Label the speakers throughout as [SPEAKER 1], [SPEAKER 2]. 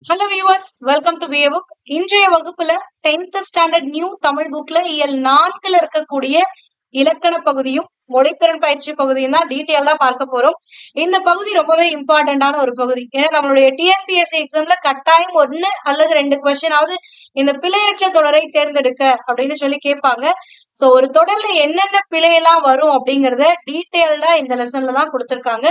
[SPEAKER 1] Hello viewers, welcome to BA book. இன்றைய வகுப்புல 10th standard new Tamil புக்ல இயல் 4ல இருக்கக்கூடிய இலக்கண பகுதியும் மொழித்திறன் பயிற்சி பகுதியும் தான் டீட்டெயிலா பார்க்க போறோம். இந்த பகுதி ரொம்பவே இம்பார்ட்டன்டான ஒரு பகுதி. ஏன்னா நம்மளுடைய டிஎன்பிஎஸ்சி எக்ஸாம்ல கட்டாயம் 1 அல்லது 2 கொஸ்டினாவது இந்த பிழையற்ற தொடரை தேர்ந்தெடுக்க அப்படின்னு சொல்லி கேட்பாங்க. சோ ஒரு தொடர்ல என்னென்ன பிழையெல்லாம் வரும் அப்படிங்கறத டீட்டெயில்டா இந்த லெசன்ல தான் கொடுத்திருக்காங்க.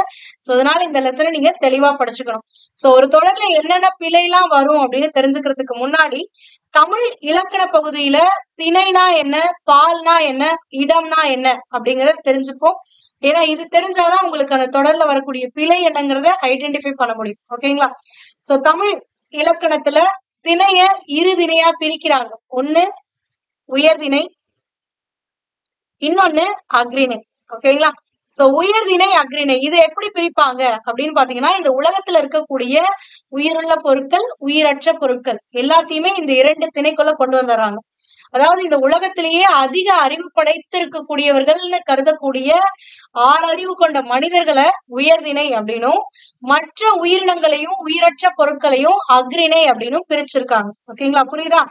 [SPEAKER 1] சோ அதனால இந்த லெசனை நீங்க தெளிவா படிச்சுக்கணும். சோ ஒரு தொடர்ல என்னென்ன பிழையெல்லாம் வரும் அப்படின்னு தெரிஞ்சுக்கிறதுக்கு முன்னாடி தமிழ் இலக்கண பகுதியில திணைனா என்ன, பால்னா என்ன, இடம்னா என்ன அப்படிங்கறத தெரிஞ்சுப்போம். ஏன்னா இது தெரிஞ்சாதான் உங்களுக்கு அந்த தொடர்ல வரக்கூடிய பிழை என்னங்கிறத ஐடென்டிஃபை பண்ண முடியும். ஓகேங்களா? சோ தமிழ் இலக்கணத்துல திணைய இரு திணையா பிரிக்கிறாங்க. ஒண்ணு உயர்திணை, இன்னொன்னு அக்ரிணை. ஓகேங்களா? சோ உயர்திணை, அக்ரிணை இது எப்படி பிரிப்பாங்க அப்படின்னு பாத்தீங்கன்னா, இந்த உலகத்துல இருக்கக்கூடிய உயிருள்ள பொருட்கள், உயிரற்ற பொருட்கள் எல்லாத்தையுமே இந்த 2 திணைக்குள்ள கொண்டு வந்துடுறாங்க. அதாவது இந்த உலகத்திலேயே அதிக அறிவு படைத்திருக்கக்கூடியவர்கள்னு கருதக்கூடிய 6 அறிவு கொண்ட மனிதர்களை உயர்திணை அப்படின்னும், மற்ற உயிரினங்களையும் உயிரற்ற பொருட்களையும் அக்ரிணை அப்படின்னும் பிரிச்சிருக்காங்க. ஓகேங்களா? புரியுதா?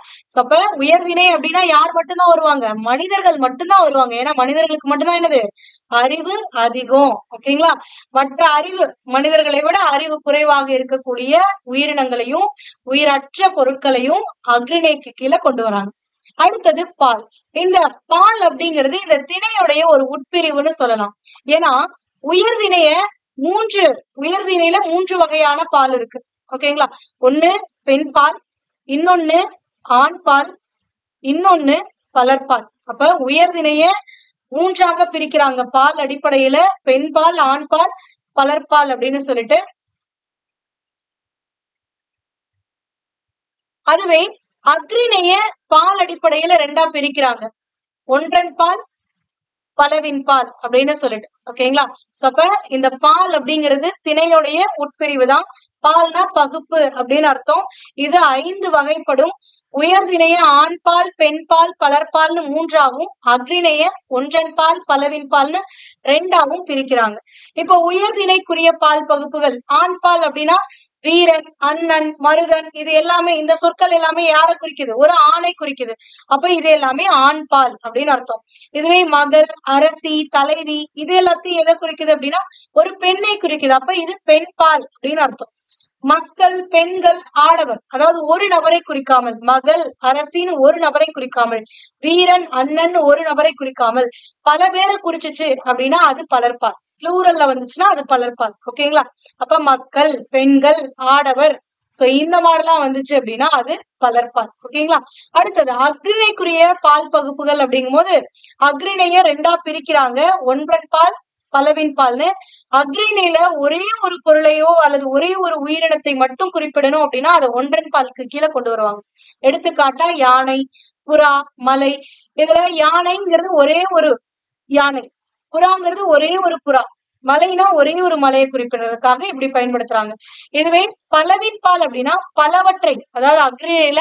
[SPEAKER 1] அப்ப உயர்திணை அப்படின்னா யார் மட்டும்தான் வருவாங்க? மனிதர்கள் மட்டும்தான் வருவாங்க. ஏன்னா மனிதர்களுக்கு மட்டும்தான் என்னது அறிவு அதிகம். ஓகேங்களா? மற்ற அறிவு மனிதர்களை விட அறிவு குறைவாக இருக்கக்கூடிய உயிரினங்களையும் உயிரற்ற பொருட்களையும் அக்ரிணைக்கு கீழே கொண்டு வராங்க. அடுத்தது பால். இந்த பால் அப்படிங்கிறது இந்த திணையுடைய ஒரு உட்பிரிவுன்னு சொல்லலாம். ஏன்னா உயர்திணைய உயர்திணையில 3 வகையான பால் இருக்கு. ஓகேங்களா? ஒண்ணு பெண் பால், இன்னொன்னு ஆண் பால், இன்னொன்னு பலர்பால். அப்ப உயர்திணைய 3ஆக பிரிக்கிறாங்க பால் அடிப்படையில. பெண் பால், ஆண் பால், பலர்பால் அப்படின்னு சொல்லிட்டு. அதுவே அக்ரிணைய பால் அடிப்படையில 2ஆ பிரிக்கிறாங்க. ஒன்றன் பால், பலவின் பால் அப்படின்னு சொல்லிட்டு. ஓகேங்களா? அப்ப இந்த பால் அப்படிங்கிறது திணையுடைய உட்பிரிவு தான். பால்னா பகுப்பு அப்படின்னு அர்த்தம். இது 5 வகைப்படும். உயர்திணைய ஆண் பால், பெண் பால், பலர்பால்னு 3ஆகவும், அக்ரிணைய ஒன்றன் பால், பலவின் பால்னு 2ஆகவும் பிரிக்கிறாங்க. இப்போ உயர்திணைக்குரிய பால் பகுப்புகள் ஆண் பால் அப்படின்னா வீரன், அண்ணன், மருதன் இது எல்லாமே இந்த சொற்கள் எல்லாமே யாரை குறிக்குது? ஒரு ஆணை குறிக்குது. அப்ப இது எல்லாமே ஆண் பால் அப்படின்னு அர்த்தம். இதுவே மகள், அரசி, தலைவி இது எல்லாத்தையும் எதை குறிக்குது அப்படின்னா ஒரு பெண்ணை குறிக்குது. அப்ப இது பெண் பால் அப்படின்னு அர்த்தம். மக்கள், பெண்கள், ஆடவர் அதாவது ஒரு நபரை குறிக்காமல், மகள், அரசின்னு ஒரு நபரை குறிக்காமல், வீரன், அண்ணன் ஒரு நபரை குறிக்காமல் பல பேரை குறிச்சிச்சு அப்படின்னா அது பலர்பால். ப்ளூரல்ல வந்துச்சுன்னா அது பலர்பால். ஓகேங்களா? அப்ப மக்கள், பெண்கள், ஆடவர் சோ இந்த மாதிரிலாம் வந்துச்சு அப்படின்னா அது பலர்பால். ஓகேங்களா? அடுத்தது அக்ரிணைக்குரிய பால் பகுப்புகள் அப்படிங்கும் போது அக்ரிணைய 2ஆ பிரிக்கிறாங்க. ஒன்றன் பால், பலவின் பால்னு. அக்ரிணையில ஒரே ஒரு பொருளையோ அல்லது ஒரே ஒரு உயிரினத்தை மட்டும் குறிப்பிடணும் அப்படின்னா அதை ஒன்றன் பாலுக்கு கீழே கொண்டு வருவாங்க. எடுத்துக்காட்டா யானை, புறா, மலை. இதுல யானைங்கிறது ஒரே ஒரு யானை, புறாங்கிறது ஒரே ஒரு புறா, மலைனா ஒரே ஒரு மலையை குறிப்பிடுறதுக்காக இப்படி பயன்படுத்துறாங்க. இதுவே பலவின் பால் அப்படின்னா பலவற்றை, அதாவது அக்ரிணையில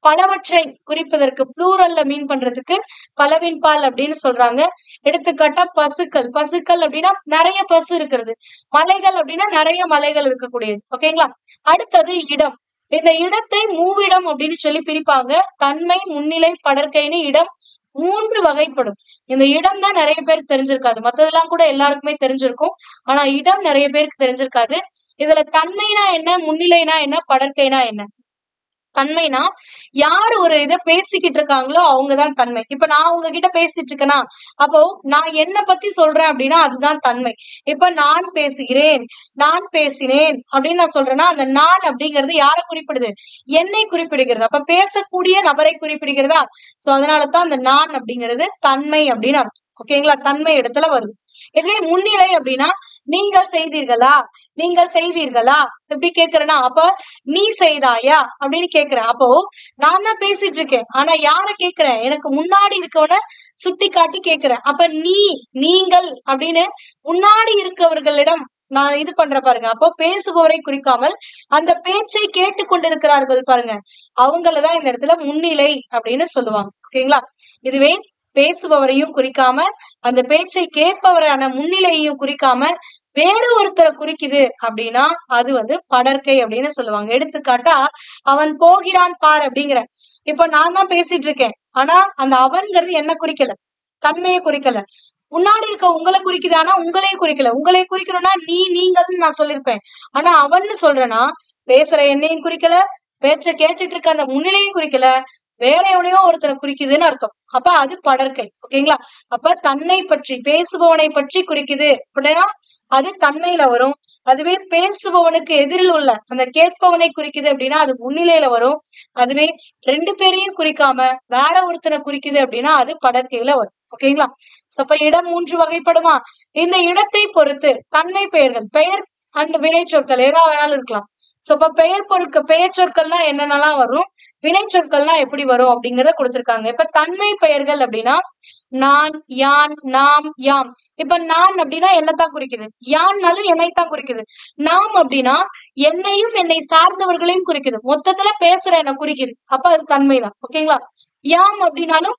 [SPEAKER 1] பலவற்றை குறிப்பதற்கு ப்ளூரல்ல மீன் பண்றதுக்கு பலவின் பால் அப்படின்னு சொல்றாங்க. எடுத்துக்காட்டா பசுக்கள். பசுக்கள் அப்படின்னா நிறைய பசு இருக்கிறது. மலைகள் அப்படின்னா நிறைய மலைகள் இருக்கக்கூடியது. ஓகேங்களா? அடுத்தது இடம். இந்த இடத்தை மூவிடம் அப்படின்னு சொல்லி பிரிப்பாங்க. தன்மை, முன்னிலை, படர்க்கைன்னு இடம் 3 வகைப்படும். இந்த இடம் தான் நிறைய பேருக்கு தெரிஞ்சிருக்காது. மத்ததெல்லாம் கூட எல்லாருக்குமே தெரிஞ்சிருக்கும். ஆனா இடம் நிறைய பேருக்கு தெரிஞ்சிருக்காது. இதுல தன்மைனா என்ன, முன்னிலைனா என்ன, படர்க்கைனா என்ன? தன்மைனா யாரு ஒரு இத பேசிக்கிட்டு இருக்காங்களோ அவங்கதான் தன்மை. இப்ப நான் உங்ககிட்ட பேசிட்டு இருக்கேனா, அப்போ நான் என்ன பத்தி சொல்றேன் அப்படின்னா அதுதான் தன்மை. இப்ப நான் பேசுகிறேன், நான் பேசினேன் அப்படின்னு நான் சொல்றேன்னா அந்த நான் அப்படிங்கிறது யாரை குறிப்பிடுது? என்னை குறிப்பிடுகிறது. அப்ப பேசக்கூடிய நபரை குறிப்பிடுகிறதா? சோ அதனாலதான் அந்த நான் அப்படிங்கிறது தன்மை அப்படின்னு அர்த்தம். ஓகேங்களா? தன்மை இடத்துல வருது. இதுவே முன்னிலை அப்படின்னா நீங்கள் செய்தீர்களா, நீங்கள் செய்வீர்களா எப்படி கேக்குறேன்னா, அப்ப நீ செய்தாயா அப்படின்னு கேக்குறேன். அப்போ நான் தான் பேசிட்டு இருக்கேன். ஆனா யார கேக்குறேன்? எனக்கு முன்னாடி இருக்கவன சுட்டி காட்டி கேக்குறேன். அப்ப நீ, நீங்கள் அப்படின்னு முன்னாடி இருக்கவர்களிடம் நான் இது பண்ற பாருங்க. அப்போ பேசுபவரை குறிக்காமல் அந்த பேச்சை கேட்டுக்கொண்டிருக்கிறார்கள் பாருங்க, அவங்களதான் இந்த இடத்துல முன்னிலை அப்படின்னு சொல்லுவாங்க. ஓகேங்களா? இதுவே பேசுபவரையும் குறிக்காம அந்த பேச்சை கேட்பவரான முன்னிலையையும் குறிக்காம வேற ஒருத்தரை குறிக்குது அப்படின்னா அது வந்து படர்க்கை அப்படின்னு சொல்லுவாங்க. எடுத்துக்காட்டா அவன் போகிறான் பார் அப்படிங்கிற. இப்ப நான் தான் பேசிட்டு இருக்கேன். ஆனா அந்த அவன்கிறது என்ன குறிக்கல, தன்மையை குறிக்கல. முன்னாடி இருக்க உங்களை குறிக்குது, ஆனா உங்களையும் குறிக்கல. உங்களை குறிக்கணும்னா நீ நீங்கள்னு நான் சொல்லியிருப்பேன். ஆனா அவன்னு சொல்றேன்னா பேசுற என்னையும் குறிக்கல, பேச்ச கேட்டுட்டு இருக்க அந்த முன்னிலையும் குறிக்கல, வேற எவனையோ ஒருத்தரை குறிக்குதுன்னு அர்த்தம். அப்ப அது படர்க்கை. ஓகேங்களா? அப்ப தன்னை பற்றி பேசுபவனை பற்றி குறிக்குது அப்படின்னா அது தன்மையில வரும். அதுவே பேசுபவனுக்கு எதிரில் உள்ள அந்த கேட்பவனை குறிக்குது அப்படின்னா அது முன்னிலையில வரும். அதுவே ரெண்டு பேரையும் குறிக்காம வேற ஒருத்தனை குறிக்குது அப்படின்னா அது படர்க்கையில வரும். ஓகேங்களா? அப்ப இடம் 3 வகைப்படுமா? இந்த இடத்தை பொறுத்து தன்மை பெயர்கள், பெயர் அண்ட் வினை சொற்கள் ஏதாவது வேணாலும் இருக்கலாம். அப்ப பெயர் சொற்கள்னா என்னென்னலாம் வரும், வினை சொற்கள்லாம் எப்படி வரும் அப்படிங்கறத கொடுத்திருக்காங்க. இப்ப தன்மை பெயர்கள் அப்படின்னா நான், யான், நாம், யாம். இப்ப நான் அப்படின்னா என்னத்தான் குறிக்குது, யான்னாலும் என்னைத்தான் குறிக்குது. நாம் அப்படின்னா என்னையும் என்னை சார்ந்தவர்களையும் குறிக்குது. மொத்தத்துல பேசுற என்ன குறிக்குது. அப்ப அது தன்மைதான். ஓகேங்களா? யாம் அப்படின்னாலும்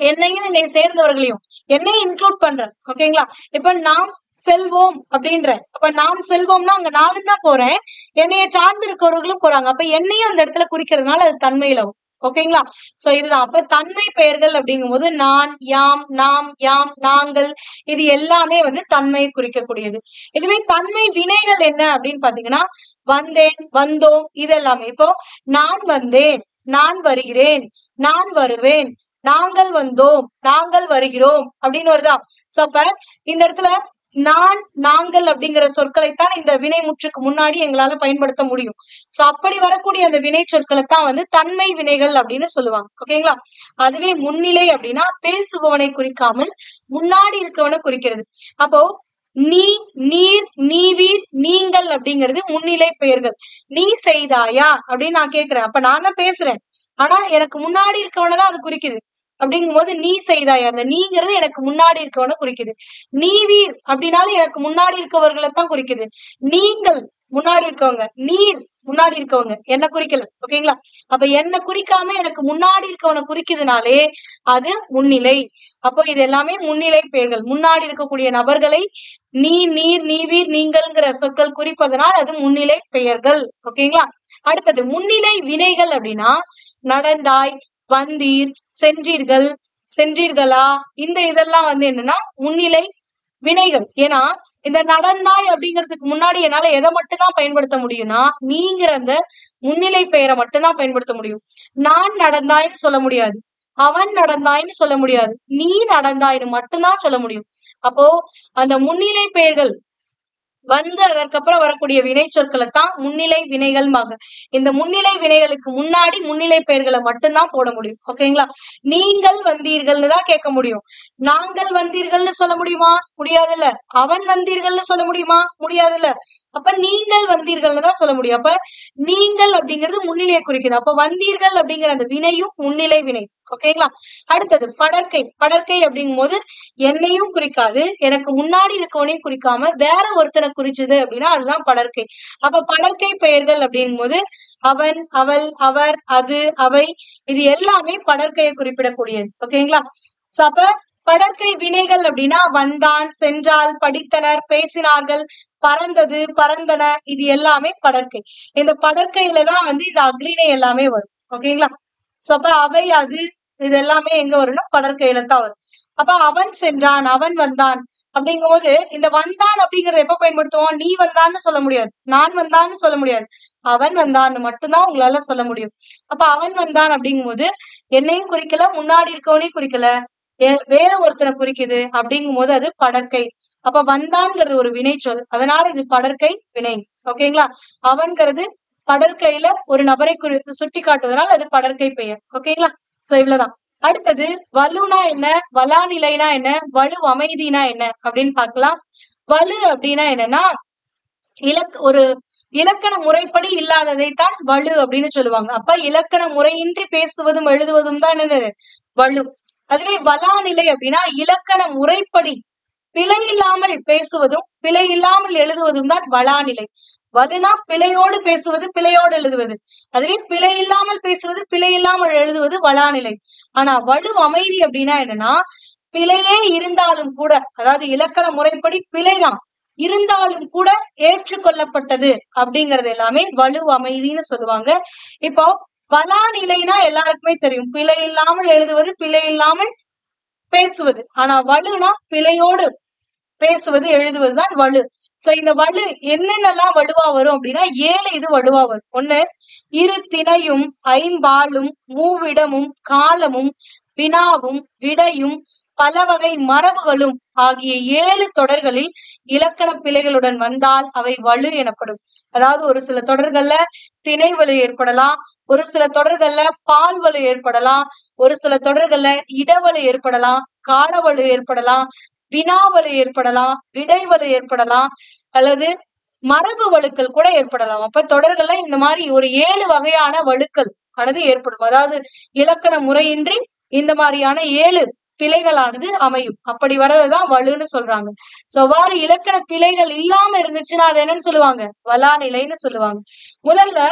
[SPEAKER 1] என்னையும் என்னை சேர்ந்தவர்களையும் என்னையும் இன்க்ளூட் பண்றேன். ஓகேங்களா? இப்ப நாம் செல்வோம் அப்படின்ற, அப்ப நாம் செல்வோம்னா அங்க நானும் தான் போறேன், என்னைய சார்ந்து இருக்கிறவர்களும் போறாங்க. அப்ப என்னையும் அந்த இடத்துல குறிக்கிறதுனால அது தன்மையில வரும். ஓகேங்களா? சோ இதுதான். அப்ப தன்மை பெயர்கள் அப்படிங்கும் போது நான், யாம், நாம், யாம், நாங்கள், இது எல்லாமே வந்து தன்மையை குறிக்கக்கூடியது. இதுவே தன்மை வினைகள் என்ன அப்படின்னு பாத்தீங்கன்னா வந்தேன், வந்தோம், இது எல்லாமே. இப்போ நான் வந்தேன், நான் வருகிறேன், நான் வருவேன், நாங்கள் வந்தோம், நாங்கள் வருகிறோம் அப்படின்னு வருதா? சோ அப்ப இந்த இடத்துல நான், நாங்கள் அப்படிங்கிற சொற்களைத்தான் இந்த வினை முற்றுக்கு முன்னாடி எங்களால பயன்படுத்த முடியும். சோ அப்படி வரக்கூடிய அந்த வினை சொற்களைத்தான் வந்து தன்மை வினைகள் அப்படின்னு சொல்லுவாங்க. ஓகேங்களா? அதுவே முன்னிலை அப்படின்னா பேசுபவனை குறிக்காமல் முன்னாடி இருக்கவனை குறிக்கிறது. அப்போ நீ, நீர், நீவீர், நீங்கள் அப்படிங்கிறது முன்னிலை பெயர்கள். நீ செய்தாயா அப்படின்னு நான் கேக்குறேன். அப்ப நான் தான் பேசுறேன். ஆனா எனக்கு முன்னாடி இருக்கவனதான் அது குறிக்குது. அப்படிங்கும் போது நீ செய்தாயா, அந்த நீங்கிறது எனக்கு முன்னாடி இருக்கவன குறிக்குது. நீவீர் அப்படின்னாலும் எனக்கு முன்னாடி இருக்கவர்களைத்தான் குறிக்குது. நீங்கள் முன்னாடி இருக்கவங்க, நீர் முன்னாடி இருக்கவங்க, என்ன குறிக்கல. ஓகேங்களா? அப்ப என்ன குறிக்காம எனக்கு முன்னாடி இருக்கவனை குறிக்குதுனாலே அது முன்னிலை. அப்போ இது எல்லாமே முன்னிலை பெயர்கள். முன்னாடி இருக்கக்கூடிய நபர்களை நீ, நீர், நீவீர், நீங்கள்ங்கிற சொற்கள் குறிப்பதனால் அது முன்னிலை பெயர்கள். ஓகேங்களா? அடுத்தது முன்னிலை வினைகள் அப்படின்னா நடந்தாய், வந்தீர், சென்றீர்கள், சென்றீர்களா, இந்த இதெல்லாம் வந்து என்னன்னா முன்னிலை வினைகள். ஏன்னா இந்த நடந்தாய் அப்படிங்கிறதுக்கு முன்னாடி என்னால எதை மட்டும் தான் பயன்படுத்த முடியும்னா நீங்கிற அந்த முன்னிலை பெயரை மட்டும்தான் பயன்படுத்த முடியும். நான் நடந்தாய்ன்னு சொல்ல முடியாது, அவன் நடந்தாய்ன்னு சொல்ல முடியாது, நீ நடந்தாய்ன்னு மட்டும்தான் சொல்ல முடியும். அப்போ அந்த முன்னிலை பெயர்கள் வந்து அதற்கப்புறம் வரக்கூடிய வினை சொற்களைத்தான் முன்னிலை வினைகள்பாங்க. இந்த முன்னிலை வினைகளுக்கு முன்னாடி முன்னிலை பெயர்களை மட்டும்தான் போட முடியும். ஓகேங்களா? நீங்கள் வந்தீர்கள்னு தான் கேட்க முடியும். நாங்கள் வந்தீர்கள்னு சொல்ல முடியுமா? முடியாதுல்ல. அவன் வந்தீர்கள்னு சொல்ல முடியுமா? முடியாதுல்ல. அப்ப நீங்கள் வந்தீர்கள்னு தான் சொல்ல முடியும். அப்ப நீங்கள் அப்படிங்கிறது முன்னிலையை குறிக்குது. அப்ப வந்தீர்கள் அப்படிங்கிற அந்த வினையும் முன்னிலை வினை. ஓகேங்களா? அடுத்தது படர்க்கை. படர்க்கை அப்படிங்கும் போது என்னையும் குறிக்காது, எனக்கு முன்னாடி இருக்கவனையும் குறிக்காம வேற ஒருத்தனை குறிச்சது அப்படின்னா அதுதான் படர்க்கை. அப்ப படர்க்கை பெயர்கள் அப்படிங்கும் போது அவன், அவள், அவர், அது, அவை, இது எல்லாமே படர்க்கையை குறிப்பிடக்கூடியது. ஓகேங்களா? சோ அப்ப படர்க்கை வினைகள் அப்படின்னா வந்தான், சென்றால், படித்தனர், பேசினார்கள், பறந்தது, பறந்தன, இது எல்லாமே படர்க்கை. இந்த படர்க்கையில தான் வந்து இந்த அக்ரிணை எல்லாமே வரும். ஓகேங்களா? சோ அப்ப அவை, அது, இது எல்லாமே எங்க வரும்னா படர்க்கையில தான் வரும். அப்ப அவன் சென்றான், அவன் வந்தான் அப்படிங்கும் போது இந்த வந்தான் அப்படிங்கறத எப்ப பயன்படுத்துவோம்? நீ வந்தான்னு சொல்ல முடியாது, நான் வந்தான்னு சொல்ல முடியாது, அவன் வந்தான்னு மட்டும்தான் உங்களால சொல்ல முடியும். அப்ப அவன் வந்தான் அப்படிங்கும் போது என்னையும் குறிக்கல, முன்னாடி இருக்கவனையும் குறிக்கல, வேற ஒருத்தனை குறிக்குது அப்படிங்கும் போது அது படர்க்கை. அப்ப வந்தான்ங்கிறது ஒரு வினை சொல், அதனால இது படர்க்கை வினை. ஓகேங்களா? அவன்கிறது படற்கையில ஒரு நபரை சுட்டி காட்டுவதனால் அது படற்கை பெயர். ஓகேங்களா? சோ இவ்வளவுதான். அடுத்தது வலுனா என்ன, வலாநிலைனா என்ன, வலு அமைதினா என்ன அப்படின்னு பார்க்கலாம். வலு அப்படின்னா என்னன்னா ஒரு இலக்கண முறைப்படி இல்லாததைத்தான் வலு அப்படின்னு சொல்லுவாங்க. அப்ப இலக்கண முறையின்றி பேசுவதும் எழுதுவதும் தான் என்னது வலு. அதுவே வலாநிலை அப்படின்னா இலக்கண முறைப்படி பிழை இல்லாமல் பேசுவதும் பிழை இல்லாமல் எழுதுவதும் தான் வலாநிலை. வலுனா பிழையோடு பேசுவது, பிழையோடு எழுதுவது. அதுவே பிழை இல்லாமல் பேசுவது, பிழை இல்லாமல் எழுதுவது வலாநிலை. ஆனா வலு அமைதி அப்படின்னா என்னன்னா பிழையே இருந்தாலும் கூட, அதாவது இலக்கண முறைப்படி பிழைதான், இருந்தாலும் கூட ஏற்றுக்கொள்ளப்பட்டது அப்படிங்கறது எல்லாமே வலு அமைதின்னு சொல்லுவாங்க. இப்போ வலா நிலைனா எல்லாருக்குமே தெரியும், பிழை இல்லாமல் எழுதுவது, பிழை இல்லாமல் பேசுவது. ஆனா வலுனா பிழையோடு பேசுவது, எழுதுவதுதான் வலு. சோ இந்த வலு என்னென்னலாம் வலுவா வரும் அப்படின்னா 7 இது வலுவா வரும். ஒண்ணு, இரு திணையும் ஐம்பாலும் மூவிடமும் காலமும் வினாவும் விடையும் பல வகை மரபுகளும் ஆகிய 7 தொடர்களில் இலக்கண பிழைகளுடன் வந்தால் அவை வலு எனப்படும். அதாவது ஒரு சில தொடர்கள்ல திணை வலு ஏற்படலாம், ஒரு சில தொடர்கள்ல பால் வலு ஏற்படலாம், ஒரு சில தொடர்கள்ல இடவலு ஏற்படலாம், காலவலு ஏற்படலாம், வினாவலு ஏற்படலாம், விடைவலு ஏற்படலாம், அல்லது மரபு வழுக்கள் கூட ஏற்படலாம். அப்ப தொடர்கள்ல இந்த மாதிரி ஒரு 7 வகையான வழுக்கள் ஆனது ஏற்படும். அதாவது இலக்கண முறையின்றி இந்த மாதிரியான 7 பிழைகளானது அமையும். அப்படி வர்றதுதான் வலுன்னு சொல்றாங்க. சோ அவ்வாறு இலக்கண பிழைகள் இல்லாம இருந்துச்சுன்னா அது என்னன்னு சொல்லுவாங்க, வலா நிலைன்னு சொல்லுவாங்க. முதல்ல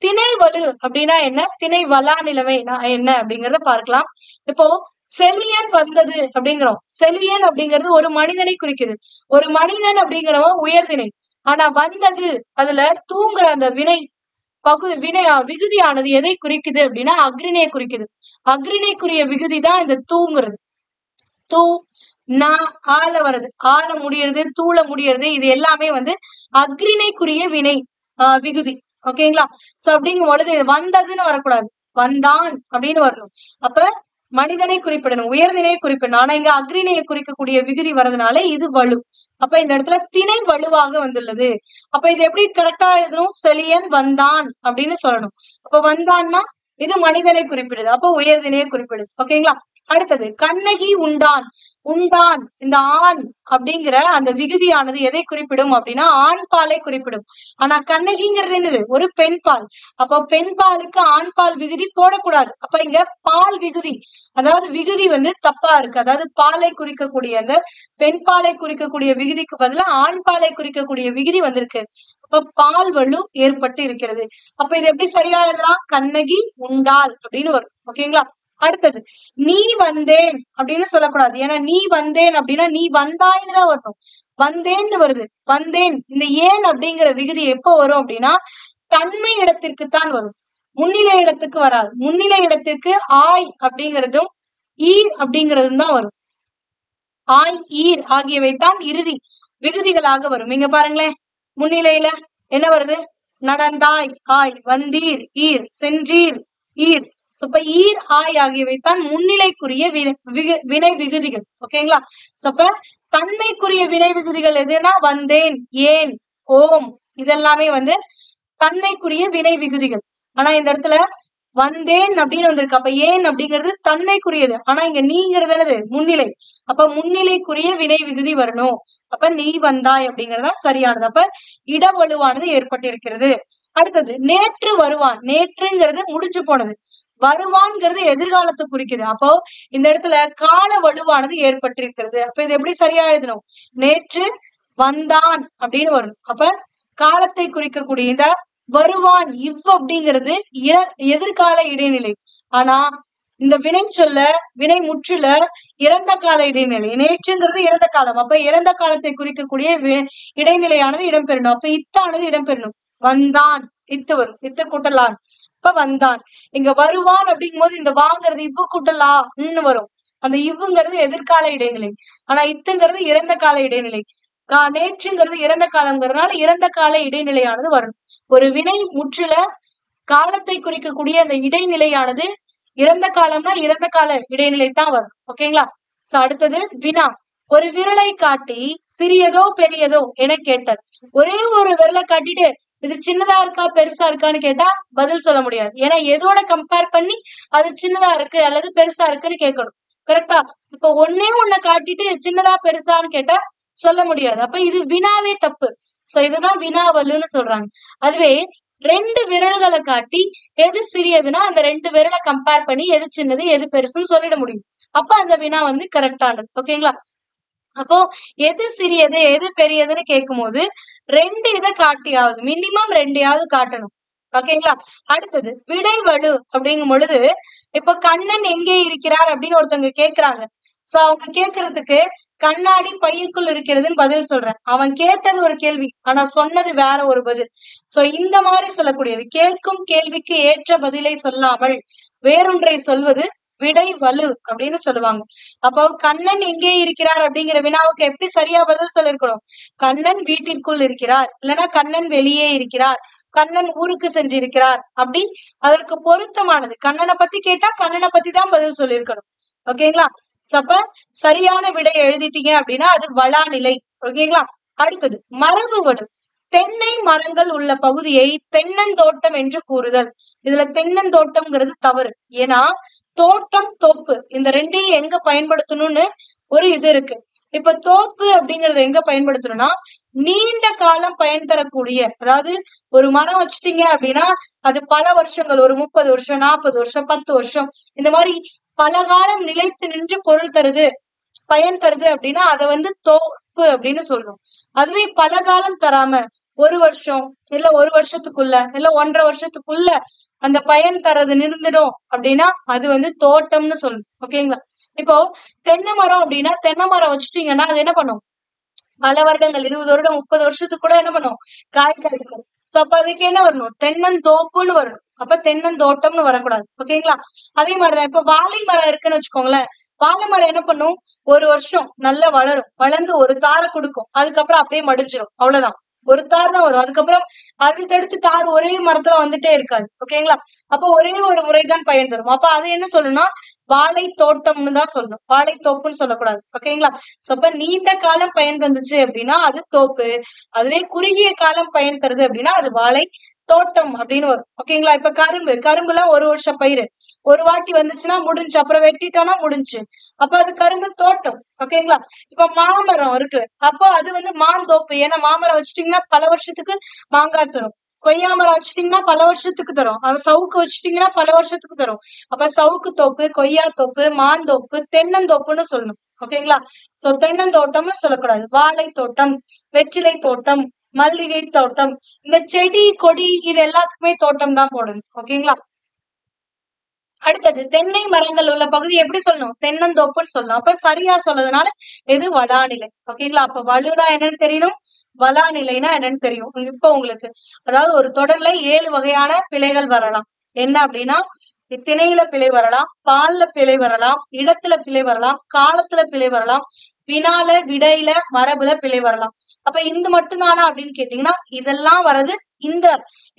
[SPEAKER 1] திணை வலு அப்படின்னா என்ன, திணை வலா நிலைமை என்ன அப்படிங்கறத பார்க்கலாம். இப்போ செலியன் வந்தது அப்படிங்கிறோம். செலியன் அப்படிங்கிறது ஒரு மனிதனை குறிக்குது. ஒரு மனிதன் அப்படிங்கிறவன் உயர்திணை. ஆனா வந்தது அதுல தூங்குற அந்த வினை விகுதியானது எதை குறிக்குது அப்படின்னா அக்ரிணையை குறிக்குது. அக்ரிணைக்குரிய விகுதி தான் இந்த தூங்குறது. தூ நா ஆல வருது, ஆல முடியறது, தூள முடியறது, இது எல்லாமே வந்து அக்ரிணைக்குரிய வினை விகுதி. ஓகேங்களா? சோ அப்படிங்கும் பொழுது வந்ததுன்னு வரக்கூடாது, வந்தான் அப்படின்னு வரணும். அப்ப மனிதனை குறிப்பிடணும், உயர்திணையை குறிப்பிடணும். ஆனா இங்க அக்ரிணையை குறிக்கக்கூடிய விகுதி வர்றதுனால இது வலு. அப்ப இந்த இடத்துல திணை வலுவாக வந்துள்ளது. அப்ப இது எப்படி கரெக்டா எழுதணும், செலியன் வந்தான் அப்படின்னு சொல்லணும். அப்ப வந்தான்னா இது மனிதனை குறிப்பிடுது, அப்ப உயர்திணையை குறிப்பிடுது. ஓகேங்களா? அடுத்தது கண்ணகி உண்டான். உண்டான் இந்த ஆண் அப்படிங்கிற அந்த விகுதியானது எதை குறிப்பிடும் அப்படின்னா ஆண் பாலை குறிப்பிடும். ஆனா கண்ணகிங்கிறது என்னது, ஒரு பெண் பால். அப்ப பெண் பாலுக்கு ஆண் பால் விகுதி போடக்கூடாது. அப்ப இங்க பால் விகுதி, அதாவது விகுதி வந்து தப்பா இருக்கு. அதாவது பாலை குறிக்கக்கூடிய அந்த பெண் பாலை குறிக்கக்கூடிய விகுதிக்கு பதிலா ஆண் பாலை குறிக்கக்கூடிய விகுதி வந்திருக்கு. அப்ப பால் வலு ஏற்பட்டு இருக்கிறது. அப்ப இது எப்படி சரியா எழுதலாம், கண்ணகி உண்டாள் அப்படின்னு வரும். ஓகேங்களா? அடுத்தது நீ வந்தேன் அப்படின்னு சொல்லக்கூடாது. ஏன்னா நீ வந்தேன் அப்படின்னா நீ வந்தாயின்னு தான் வரணும். வந்தேன்னு வருது, வந்தேன். இந்த ஏன் அப்படிங்கிற விகுதி எப்போ வரும் அப்படின்னா தன்மை இடத்திற்குத்தான் வரும், முன்னிலை இடத்துக்கு வராது. முன்னிலை இடத்திற்கு ஆய் அப்படிங்கிறதும் ஈர் அப்படிங்கிறதும் தான் வரும். ஆய் ஈர் ஆகியவைத்தான் இறுதி விகுதிகளாக வரும். இங்க பாருங்களேன், முன்னிலையில என்ன வருது, நடந்தாய் ஆய், வந்தீர் ஈர், சென்றீர் ஈர். இப்ப ஈர் ஆய் ஆகியவைத்தான் முன்னிலைக்குரிய வினை விகுதிகள். ஓகேங்களா? அப்ப தன்மைக்குரிய வினை விகுதிகள் எதுனா வந்தேன், ஏன், ஓம், இதெல்லாமே வந்து தன்மைக்குரிய வினை விகுதிகள். ஆனா இந்த இடத்துல வந்தேன் அப்படின்னு வந்திருக்கு. அப்ப ஏன் அப்படிங்கிறது தன்மைக்குரியது. ஆனா இங்க நீங்கிறது என்னது, முன்னிலை. அப்ப முன்னிலைக்குரிய வினை விகுதி வரணும். அப்ப நீ வந்தாய் அப்படிங்கறதா சரியானது. அப்ப இடவலுவானது ஏற்பட்டிருக்கிறது. அடுத்தது நேற்று வருவான். நேற்றுங்கிறது முடிஞ்சு போனது, வருவான்ங்கிறது எதிர்காலத்தை குறிக்குது. அப்போ இந்த இடத்துல கால வலுவானது ஏற்பட்டிருக்கிறது. அப்ப இது எப்படி சரியா எழுதணும், நேற்று வந்தான் அப்படின்னு வரும். அப்ப காலத்தை குறிக்கக்கூடிய இந்த வருவான் இவ் அப்படிங்கிறது எதிர்கால இடைநிலை. ஆனா இந்த வினை சொல்ல வினை முற்றுல இறந்த கால இடைநிலை. நேற்றுங்கிறது இறந்த காலம். அப்ப இறந்த காலத்தை குறிக்கக்கூடிய இடைநிலையானது இடம்பெறணும். அப்ப இத்தானது இடம்பெறணும். வந்தான் இத்து வரும், இத்து கூட்டலான். இப்ப வந்தான். இங்க வருவான் அப்படிங்கும் போது இந்த வாங்கிறது இவ்வு கூட்டலா வரும். அந்த இவ்வுங்கிறது எதிர்கால இடைநிலை. ஆனா இத்துங்கிறது இறந்த கால இடைநிலை. நேற்றுங்கிறது இறந்த காலம்ங்கிறதுனால இறந்த கால இடைநிலையானது வரும். ஒரு வினை முற்றுல காலத்தை குறிக்கக்கூடிய அந்த இடைநிலையானது இறந்த காலம்னா இறந்த கால இடைநிலை தான் வரும். ஓகேங்களா? சோ அடுத்தது வினா. ஒரு விரலை காட்டி சிறியதோ பெரியதோ என கேட்டார். ஒரே ஒரு விரலை காட்டிட்டு இது சின்னதா இருக்கா பெருசா இருக்கான்னு கேட்டா பதில் சொல்ல முடியாது. ஏன்னா எதோட கம்பேர் பண்ணி அது சின்னதா இருக்கு அல்லது பெருசா இருக்குன்னு கேட்கணும். கரெக்டா? இப்ப ஒன்னே ஒன்ன காட்டிட்டு சின்னதா பெருசான்னு கேட்டா சொல்ல முடியாது. அப்ப இது வினாவே தப்பு. சோ இதுதான் வினாவலுன்னு சொல்றாங்க. அதுவே 2 விரல்களை காட்டி எது சிறியதுன்னா அந்த 2 விரலை கம்பேர் பண்ணி எது சின்னது எது பெருசுன்னு சொல்லிட முடியும். அப்ப அந்த வினா வந்து கரெக்டானது. ஓகேங்களா? அப்போ எது சிறியது எது பெரியதுன்னு கேட்கும் போது 2 இதை காட்டியாவது, மினிமம் 2 காட்டணும். ஓகேங்களா? அடுத்தது விடைவலு அப்படிங்கும் பொழுது இப்ப கண்ணன் எங்கே இருக்கிறார் அப்படின்னு ஒருத்தவங்க கேக்குறாங்க. சோ அவங்க கேக்குறதுக்கு கண்ணாடி பையுக்குள் இருக்கிறதுன்னு பதில் சொல்றேன். அவன் கேட்டது ஒரு கேள்வி, ஆனா சொன்னது வேற ஒரு பதில். சோ இந்த மாதிரி சொல்லக்கூடியது கேட்கும் கேள்விக்கு ஏற்ற பதிலை சொல்லாமல் வேறொன்றை சொல்வது விடை வலு அப்படின்னு சொல்லுவாங்க. அப்போ கண்ணன் எங்கே இருக்கிறார் அப்படிங்கிற வினாவுக்கு எப்படி சரியா பதில் சொல்லிருக்கணும்? கண்ணன் வீட்டிற்குள் இருக்கிறார், இல்லைன்னா கண்ணன் வெளியே இருக்கிறார், கண்ணன் ஊருக்கு சென்றிருக்கிறார். அப்படி அதற்கு பொருத்தமானது கண்ணனை பத்தி கேட்டா கண்ணனை பத்தி தான் பதில் சொல்லியிருக்கணும். ஓகேங்களா? அப்ப சரியான விடை எழுதிட்டீங்க அப்படின்னா அது வளாநிலை. ஓகேங்களா? அடுத்தது மரபு வலு. தென்னை மரங்கள் உள்ள பகுதியை தென்னந்தோட்டம் என்று கூறுதல். இதுல தென்னந்தோட்டம்ங்கிறது தவறு. ஏன்னா தோட்டம் தோப்பு இந்த ரெண்டையும் எங்க பயன்படுத்தணும்னு ஒரு இது இருக்கு. இப்ப தோப்பு அப்படிங்கறத எங்க பயன்படுத்தணும்னா நீண்ட காலம் பயன் தரக்கூடிய, அதாவது ஒரு மரம் வச்சுட்டீங்க அப்படின்னா அது பல வருஷங்கள், ஒரு 30 வருஷம் 40 வருஷம் 10 வருஷம் இந்த மாதிரி பல காலம் நிலைத்து நின்று பொருள் தருது பயன் தருது அப்படின்னா அதை வந்து தோப்பு அப்படின்னு சொல்லணும். அதுவே பல காலம் தராம ஒரு வருஷம் இல்ல ஒரு வருஷத்துக்குள்ள இல்ல 1.5 வருஷத்துக்குள்ள அந்த பயன் தரது நிறுந்துடும் அப்படின்னா அது வந்து தோட்டம்னு சொல்லணும். ஓகேங்களா? இப்போ தென்னை மரம் அப்படின்னா தென்னை மரம் வச்சுட்டீங்கன்னா அது என்ன பண்ணும்? பல வருடங்கள் 20 வருடம் 30 வருஷத்துக்கு கூட என்ன பண்ணும்? காய் காய்க்கும். அப்ப அதுக்கு என்ன வரணும்? தென்னந்தோப்புன்னு வரணும். அப்ப தென்னந்தோட்டம்னு வரக்கூடாது. ஓகேங்களா? அதே மாதிரிதான் இப்ப வாழை மரம் இருக்குன்னு வச்சுக்கோங்களேன். வாழை மரம் என்ன பண்ணும்? ஒரு வருஷம் நல்லா வளரும், வளர்ந்து ஒரு தாரை கொடுக்கும், அதுக்கப்புறம் அப்படியே மடிஞ்சிடும், அவ்வளவுதான். ஒரு தார் தான் வரும். அதுக்கப்புறம் அடுத்தடுத்து தார் ஒரே மரத்துல வந்துட்டே இருக்காது. ஓகேங்களா? அப்ப ஒரே ஒரு முறைதான் பயன் தரும். அப்ப அது என்ன சொல்லணும்னா வாழை தோட்டம்னு தான் சொல்லணும், வாழை தோப்புன்னு சொல்லக்கூடாது. ஓகேங்களா? சோ அப்ப நீண்ட காலம் பயன் தந்துச்சு அப்படின்னா அது தோப்பு, அதுவே குறுகிய காலம் பயன் தருது அப்படின்னா அது வாழை தோட்டம் அப்படின்னு வரும். ஓகேங்களா? இப்ப கரும்புலாம் ஒரு வருஷம் பயிர், ஒரு வாட்டி வந்துச்சுன்னா முடிஞ்சு, அப்புறம் வெட்டிட்டோம்னா முடிஞ்சு, அப்ப அது கரும்பு தோட்டம். ஓகேங்களா? இப்ப மாமரம் இருக்கு, அப்போ அது வந்து மாந்தோப்பு. ஏன்னா மாமரம் வச்சுட்டீங்கன்னா பல வருஷத்துக்கு மாங்காய் தரும், கொய்யா மரம் வச்சுட்டீங்கன்னா பல வருஷத்துக்கு தரும், சவுக்கு வச்சுட்டீங்கன்னா பல வருஷத்துக்கு தரும். அப்ப சவுக்கு தோப்பு, கொய்யா தோப்பு, மாந்தோப்பு, தென்னந்தோப்புன்னு சொல்லணும். ஓகேங்களா? சோ தென்னந்தோட்டம்னு சொல்லக்கூடாது. வாழை தோட்டம், வெற்றிலை தோட்டம், மல்லிகை தோட்டம், இந்த செடி கொடி இது எல்லாத்துக்குமே தோட்டம் தான் போடணும். ஓகேங்களா? அடுத்தது தென்னை மரங்கள் உள்ள பகுதி எப்படி சொல்லணும்? தென்னந்தோப்புன்னு சொல்லணும். அப்ப சரியா சொல்றதுனால இது வளாநிலை. ஓகேங்களா? அப்ப வலுனா என்னன்னு தெரியணும், வளாநிலைனா என்னன்னு தெரியும் இப்ப உங்களுக்கு. அதாவது ஒரு தொடர்ல 7 வகையான பிழைகள் வரலாம். என்ன அப்படின்னா திணையில பிழை வரலாம், பால்ல பிழை வரலாம், இடத்துல பிழை வரலாம், காலத்துல பிழை வரலாம், வினால விடையில மரபுல பிழை வரலாம். அப்ப இந்த மட்டும்தானா அப்படின்னு கேட்டீங்கன்னா இதெல்லாம் வர்றது இந்த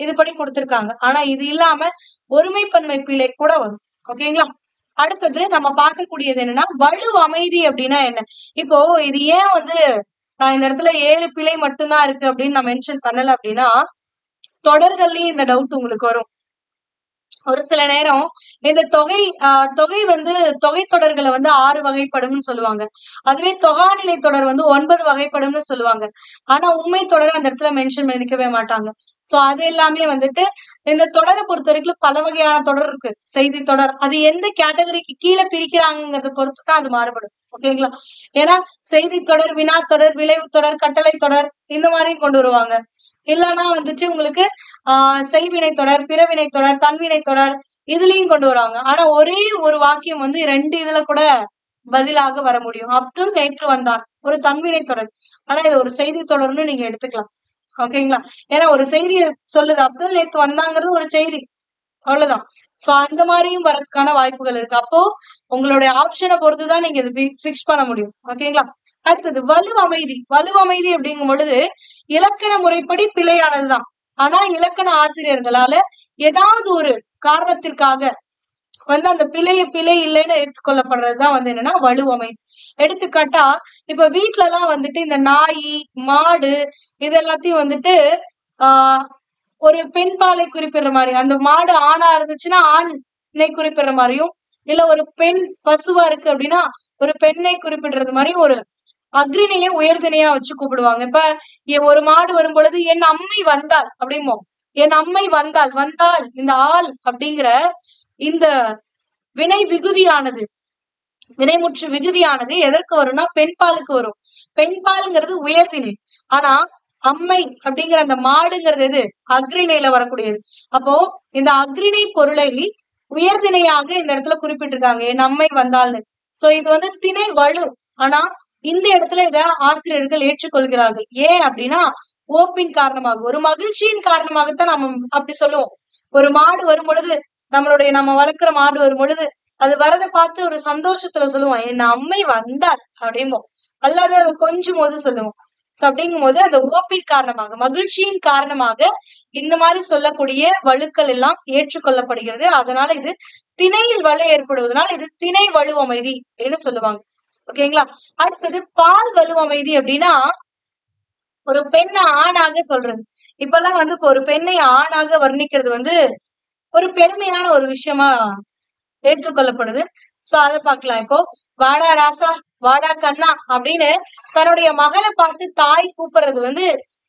[SPEAKER 1] இதுபடி கொடுத்திருக்காங்க. ஆனா இது இல்லாம ஒருமைப்பன்மை பிழை கூட வரும். ஓகேங்களா? அடுத்தது நம்ம பார்க்கக்கூடியது என்னன்னா வலு அமைதி அப்படின்னா என்ன? இப்போ இது ஏன் வந்து நான் இந்த இடத்துல 7 பிழை மட்டும்தான் இருக்கு அப்படின்னு நான் மென்ஷன் பண்ணல அப்படின்னா தொடர்கள்லயும் இந்த டவுட் உங்களுக்கு வரும். ஒரு சில நேரம் இந்த தொகை வந்து தொகை தொடர்களை வந்து 6 வகைப்படும்னு சொல்லுவாங்க. அதுவே தொகாநிலை தொடர் வந்து 9 வகைப்படும்னு சொல்லுவாங்க. ஆனா உண்மை தொடர் அந்த இடத்துல மென்ஷன் பண்ணிக்கவே மாட்டாங்க. சோ அது எல்லாமே வந்துட்டு இந்த தொடரை பொறுத்த வரைக்கும் பல வகையான தொடர் இருக்கு. செய்தி தொடர் அது எந்த கேட்டகரிக்கு கீழே பிரிக்கிறாங்கிறத பொறுத்துதான் அது மாறுபடும். ஓகேங்களா? ஏன்னா செய்தி தொடர், வினா தொடர், விளைவு தொடர், கட்டளை தொடர் இந்த மாதிரியும் கொண்டு வருவாங்க. இல்லைன்னா வந்துட்டு உங்களுக்கு செய்வினை தொடர், பிறவினை தொடர், தன்வினை தொடர் இதுலயும் கொண்டு வருவாங்க. ஆனா ஒரே ஒரு வாக்கியம் வந்து 2 இதுல கூட பதிலாக வர முடியும். அப்துல் நேற்று வந்தான் ஒரு தன்வினை தொடர், ஆனா இது ஒரு செய்தி தொடர்னு நீங்க எடுத்துக்கலாம். ஓகேங்களா? ஏன்னா ஒரு செய்தியை சொல்லுது, அப்துல் நேத்து வந்தாங்கிறது ஒரு செய்தி, அவ்வளவுதான். சோ அந்த மாதிரியும் வரதுக்கான வாய்ப்புகள் இருக்கு. அப்போ உங்களுடைய ஆப்ஷனை பொறுத்துதான் நீங்க இது பிக்ஸ் பண்ண முடியும். ஓகேங்களா? அடுத்தது வலுவமைதி அப்படிங்கும் பொழுது இலக்கண முறைப்படி பிழையானதுதான். ஆனா இலக்கண ஆசிரியர்களால ஏதாவது ஒரு காரணத்திற்காக வந்து அந்த பிழை இல்லைன்னு ஏற்றுக்கொள்ளப்படுறதுதான் வந்து என்னன்னா வலுவமை. எடுத்துக்காட்டா இப்ப வீட்டுல எல்லாம் வந்துட்டு இந்த நாய் மாடு இது எல்லாத்தையும் வந்துட்டு ஆஹ் ஒரு பெண் பாலை குறிப்பிடுற மாதிரி, அந்த மாடு ஆணா இருந்துச்சுன்னா ஆணை குறிப்பிடுற மாதிரியும், இல்ல ஒரு பெண் பசுவா இருக்கு அப்படின்னா ஒரு பெண்ணை குறிப்பிடுறது மாதிரி ஒரு அக்ரிணைய உயர்திணையா வச்சு கூப்பிடுவாங்க. இப்ப ஒரு மாடு வரும் பொழுது என் அம்மை வந்தாள் அப்படிமோ, என் அம்மை வந்தாள் இந்த ஆள் அப்படிங்கிற இந்த வினை விகுதியானது, வினைமுற்று விகுதியானது எதற்கு வரும்னா பெண் பாலுக்கு வரும். பெண் பால்ங்கிறது உயர்திணை. ஆனா அம்மை அப்படிங்கிற அந்த மாடுங்கிறது எது? அக்ரிணையில வரக்கூடியது. அப்போ இந்த அக்ரிணை பொருளை உயர்திணையாக இந்த இடத்துல குறிப்பிட்டிருக்காங்க, என் அம்மை வந்தாள்னு. சோ இது வந்து திணை வலு. ஆனா இந்த இடத்துல இத ஆசிரியர்கள் ஏற்றுக்கொள்கிறார்கள். ஏன் அப்படின்னா ஓப்பின் காரணமாக, ஒரு மகிழ்ச்சியின் காரணமாகத்தான் நம்ம அப்படி சொல்லுவோம். ஒரு மாடு வரும் பொழுது, நம்ம வளர்க்கிற மாடு வரும் பொழுது அது வரதை பார்த்து ஒரு சந்தோஷத்துல சொல்லுவோம், என் அம்மை வந்தாள் அப்படிம்போம். அல்லாத அது கொஞ்சம் போது சொல்லுவோம். சோ அப்படிங்கும் போது அந்த ஓப்பின் காரணமாக, மகிழ்ச்சியின் காரணமாக இந்த மாதிரி சொல்லக்கூடிய வழுக்கள் எல்லாம் ஏற்றுக்கொள்ளப்படுகிறது. அதனால இது திணையில் வலு ஏற்படுவதனால் இது திணை வலுவமைதி அப்படின்னு சொல்லுவாங்க. ஓகேங்களா? அடுத்தது பால் வலுவமைதி அப்படின்னா ஒரு பெண்ணை ஆணாக சொல்றது. இப்பெல்லாம் வந்து இப்போ ஒரு பெண்ணை ஆணாக வர்ணிக்கிறது வந்து ஒரு பெருமையான ஒரு விஷயமா ஏற்றுக்கொள்ளப்படுது. சோ அதை பார்க்கலாம். இப்போ வாடா ராசா, வாடா கண்ணா அப்படின்னு தன்னுடைய மகளை பார்த்து தாய் கூப்பிடுறது வந்து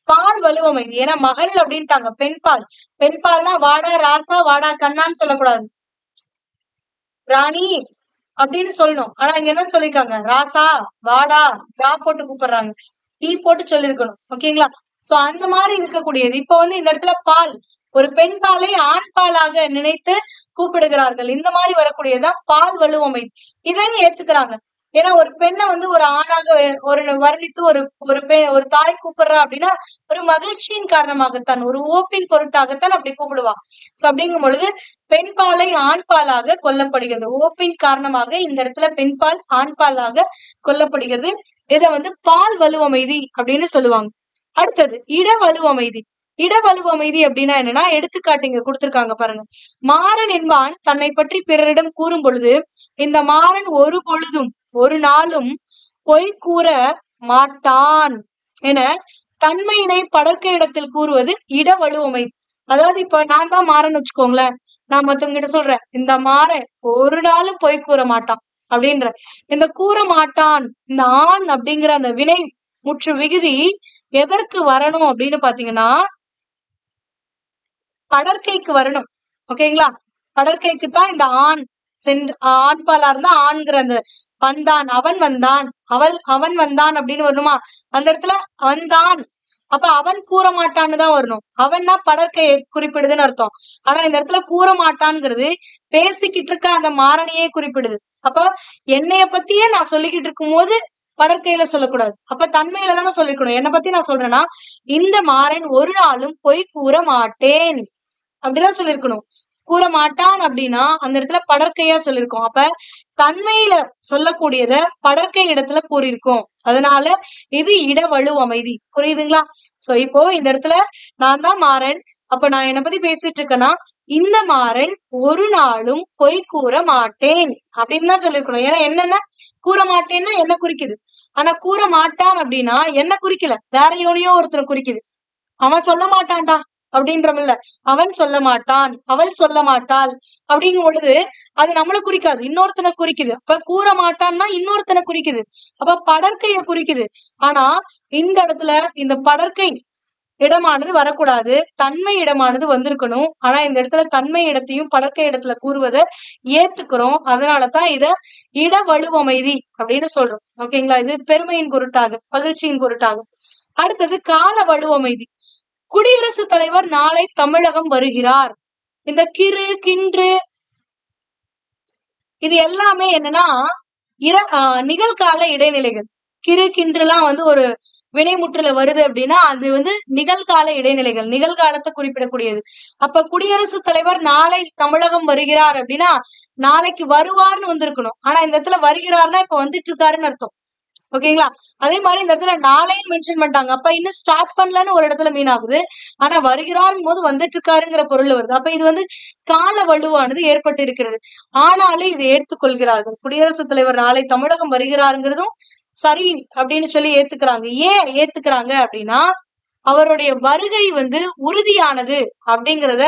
[SPEAKER 1] பால் வலுவமைதி. ஏன்னா மகள் அப்படின்ட்டாங்க, பெண் பால். பெண் பால்னா வாடா ராசா, வாடா கண்ணான்னு சொல்லக்கூடாது, ராணி அப்படின்னு சொல்லணும். ஆனா இங்க என்ன சொல்லிருக்காங்க, ராசா, வாடா, டா போட்டு கூப்பிடுறாங்க, டீ போட்டு சொல்லிருக்கணும். ஓகேங்களா? சோ அந்த மாதிரி இருக்கக்கூடியது. இப்ப வந்து இந்த இடத்துல பால், ஒரு பெண் பாலை ஆண் பாலாக நினைத்து கூப்பிடுகிறார்கள். இந்த மாதிரி வரக்கூடியதுதான் பால் வலுவமைதி. இதையும் ஏத்துக்கிறாங்க. ஏன்னா ஒரு பெண்ணை வந்து ஒரு ஆணாக ஒரு வர்ணித்து ஒரு தாய் கூப்பிடுறா அப்படின்னா ஒரு மகிழ்ச்சியின் காரணமாகத்தான், ஒரு ஓப்பின் பொருட்டாகத்தான் அப்படி கூப்பிடுவா. சோ அப்படிங்கும் பொழுது பெண் பாலை ஆண் பாலாக கொல்லப்படுகிறது. ஓப்பின் காரணமாக இந்த இடத்துல பெண் பால் ஆண் பாலாக கொல்லப்படுகிறது. இதை வந்து பால் வலுவமைதி அப்படின்னு சொல்லுவாங்க. அடுத்தது இட வலுவமைதி. இட வலுவமைதி அப்படின்னா என்னன்னா, எடுத்துக்காட்டு இங்க கொடுத்திருக்காங்க பாருங்க. மாறன் என்பான் தன்னை பற்றி பிறரிடம் கூறும் பொழுது இந்த மாறன் ஒரு பொழுதும் ஒரு நாளும் பொய் கூற மாட்டான் என தன்மையினை படர்க்க இடத்தில் கூறுவது இட வலுவமைதி. அதாவது இப்ப நான் தான் மாறன் வச்சுக்கோங்களேன், நான் மத்தவங்க கிட்ட சொல்றேன், இந்த மாறன் ஒரு நாளும் பொய் கூற மாட்டான் அப்படின்ற இந்த கூற மாட்டான், இந்த ஆண் அப்படிங்கிற அந்த வினை முற்று விகுதி எதற்கு வரணும் அப்படின்னு பாத்தீங்கன்னா படற்கைக்கு வரணும். ஓகேங்களா? படற்கைக்கு தான் இந்த ஆண் ஆண் பாலா இருந்தா ஆண்கிற அந்த வந்தான், அவன் வந்தான், அவன் வந்தான் அப்படின்னு வரணுமா? அந்த இடத்துல வந்தான், அப்ப அவன் கூற மாட்டான்னு தான் வரணும். அவன்னா படற்கையை குறிப்பிடுதுன்னு அர்த்தம். ஆனா இந்த இடத்துல கூற மாட்டான்ங்கிறது பேசிக்கிட்டு இருக்க அந்த மாறனையே குறிப்பிடுது. அப்ப என்னைய பத்தியே நான் சொல்லிக்கிட்டு இருக்கும் போது படற்கையில சொல்லக்கூடாது, அப்ப தன்மையில தானே சொல்லிக்கணும். என்னை பத்தி நான் சொல்றேன்னா இந்த மாறன் ஒரு நாளும் பொய் கூற மாட்டேன் அப்படிதான் சொல்லிருக்கணும். கூற மாட்டான் அப்படின்னா அந்த இடத்துல படற்கையா சொல்லிருக்கோம். அப்ப தன்மையில சொல்லக்கூடியத படற்கை இடத்துல கூறியிருக்கோம். அதனால இது இட வலுவமைதி. புரியுதுங்களா? சோ இப்போ இந்த இடத்துல நான் தான் மாறன், அப்ப நான் என்னை பத்தி பேசிட்டு இருக்கேன்னா இந்த மாறன் ஒரு நாளும் பொய் கூற மாட்டேன் அப்படின்னு தான் சொல்லிருக்கணும். ஏன்னா என்னன்னா கூற மாட்டேன்னா என்ன குறிக்குது, ஆனா கூற மாட்டான் அப்படின்னா என்ன குறிக்கல, வேற எவனையோ ஒருத்தரை குறிக்குது. அவன் சொல்ல மாட்டான்டா அப்படின்றமில்ல, அவன் சொல்ல மாட்டான், அவள் சொல்ல மாட்டாள் அப்படிங்கும் பொழுது அது நம்மளை குறிக்காது, இன்னொருத்தனை குறிக்குது. அப்ப கூற மாட்டான்னா இன்னொருத்தனை குறிக்குது, அப்ப படற்கைய குறிக்குது. ஆனா இந்த இடத்துல இந்த படற்கை இடமானது வரக்கூடாது, தன்மை இடமானது வந்திருக்கணும். ஆனா இந்த இடத்துல தன்மை இடத்தையும் படற்கை இடத்துல கூறுவதை ஏத்துக்கிறோம். அதனாலதான் இத இட வலுவமைதி அப்படின்னு சொல்றோம். ஓகேங்களா? இது பெருமையின் பொருட்டாக, மகிழ்ச்சியின் பொருட்டாக. அடுத்தது கால வலுவமைதி. குடியரசுத் தலைவர் நாளை தமிழகம் வருகிறார். இந்த கிறு கின்று இது எல்லாமே என்னன்னா நிகழ்கால இடைநிலைகள். கிறு கின்றுலாம் வந்து ஒரு வினைமுற்றுல வருது அப்படின்னா அது வந்து நிகழ்கால இடைநிலைகள், நிகழ்காலத்தை குறிப்பிடக்கூடியது. அப்ப குடியரசுத் தலைவர் நாளை தமிழகம் வருகிறார் அப்படின்னா நாளைக்கு வருவார்னு வந்திருக்கணும். ஆனா இந்த இடத்துல வருகிறார்னா இப்ப வந்துட்டு இருக்காருன்னு அர்த்தம். ஓகேங்களா? அதே மாதிரி இந்த இடத்துல நாளைன்னு மென்ஷன் பண்ணிட்டாங்க, அப்ப இன்னும் ஸ்டார்ட் பண்ணலன்னு ஒரு இடத்துல மீன் ஆகுது. ஆனா வருகிறாரும் போது வந்துட்டு இருக்காருங்கிற பொருள் வருது. அப்ப இது வந்து கால வலுவானது ஏற்பட்டு இருக்கிறது. ஆனாலும் இதை ஏற்றுக்கொள்கிறார்கள். குடியரசுத் தலைவர் நாளை தமிழகம் வருகிறாருங்கிறதும் சரி அப்படின்னு சொல்லி ஏத்துக்கிறாங்க. ஏன் ஏத்துக்கிறாங்க அப்படின்னா அவருடைய வருகை வந்து உறுதியானது அப்படிங்கிறத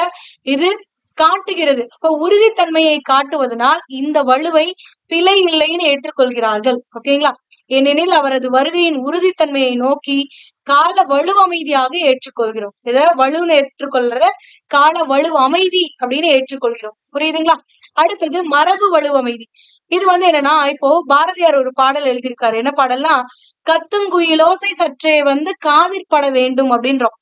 [SPEAKER 1] இது காட்டுகிறது. அப்ப உறுதித்தன்மையை காட்டுவதனால் இந்த வலுவை பிழை இல்லைன்னு ஏற்றுக்கொள்கிறார்கள். ஓகேங்களா? ஏனெனில் அவரது வருகையின் உறுதித்தன்மையை நோக்கி கால வலு அமைதியாக ஏற்றுக்கொள்கிறோம். இத வலுன்னு ஏற்றுக்கொள்ற கால வலு அமைதி அப்படின்னு ஏற்றுக்கொள்கிறோம். புரியுதுங்களா? அடுத்தது மரபு வலு அமைதி. இது வந்து என்னன்னா இப்போ பாரதியார் ஒரு பாடல் எழுதியிருக்காரு. என்ன பாடல்னா, கத்துங்குயிலோசை சற்றே வந்து காதிற்பட வேண்டும் அப்படின்றோம்.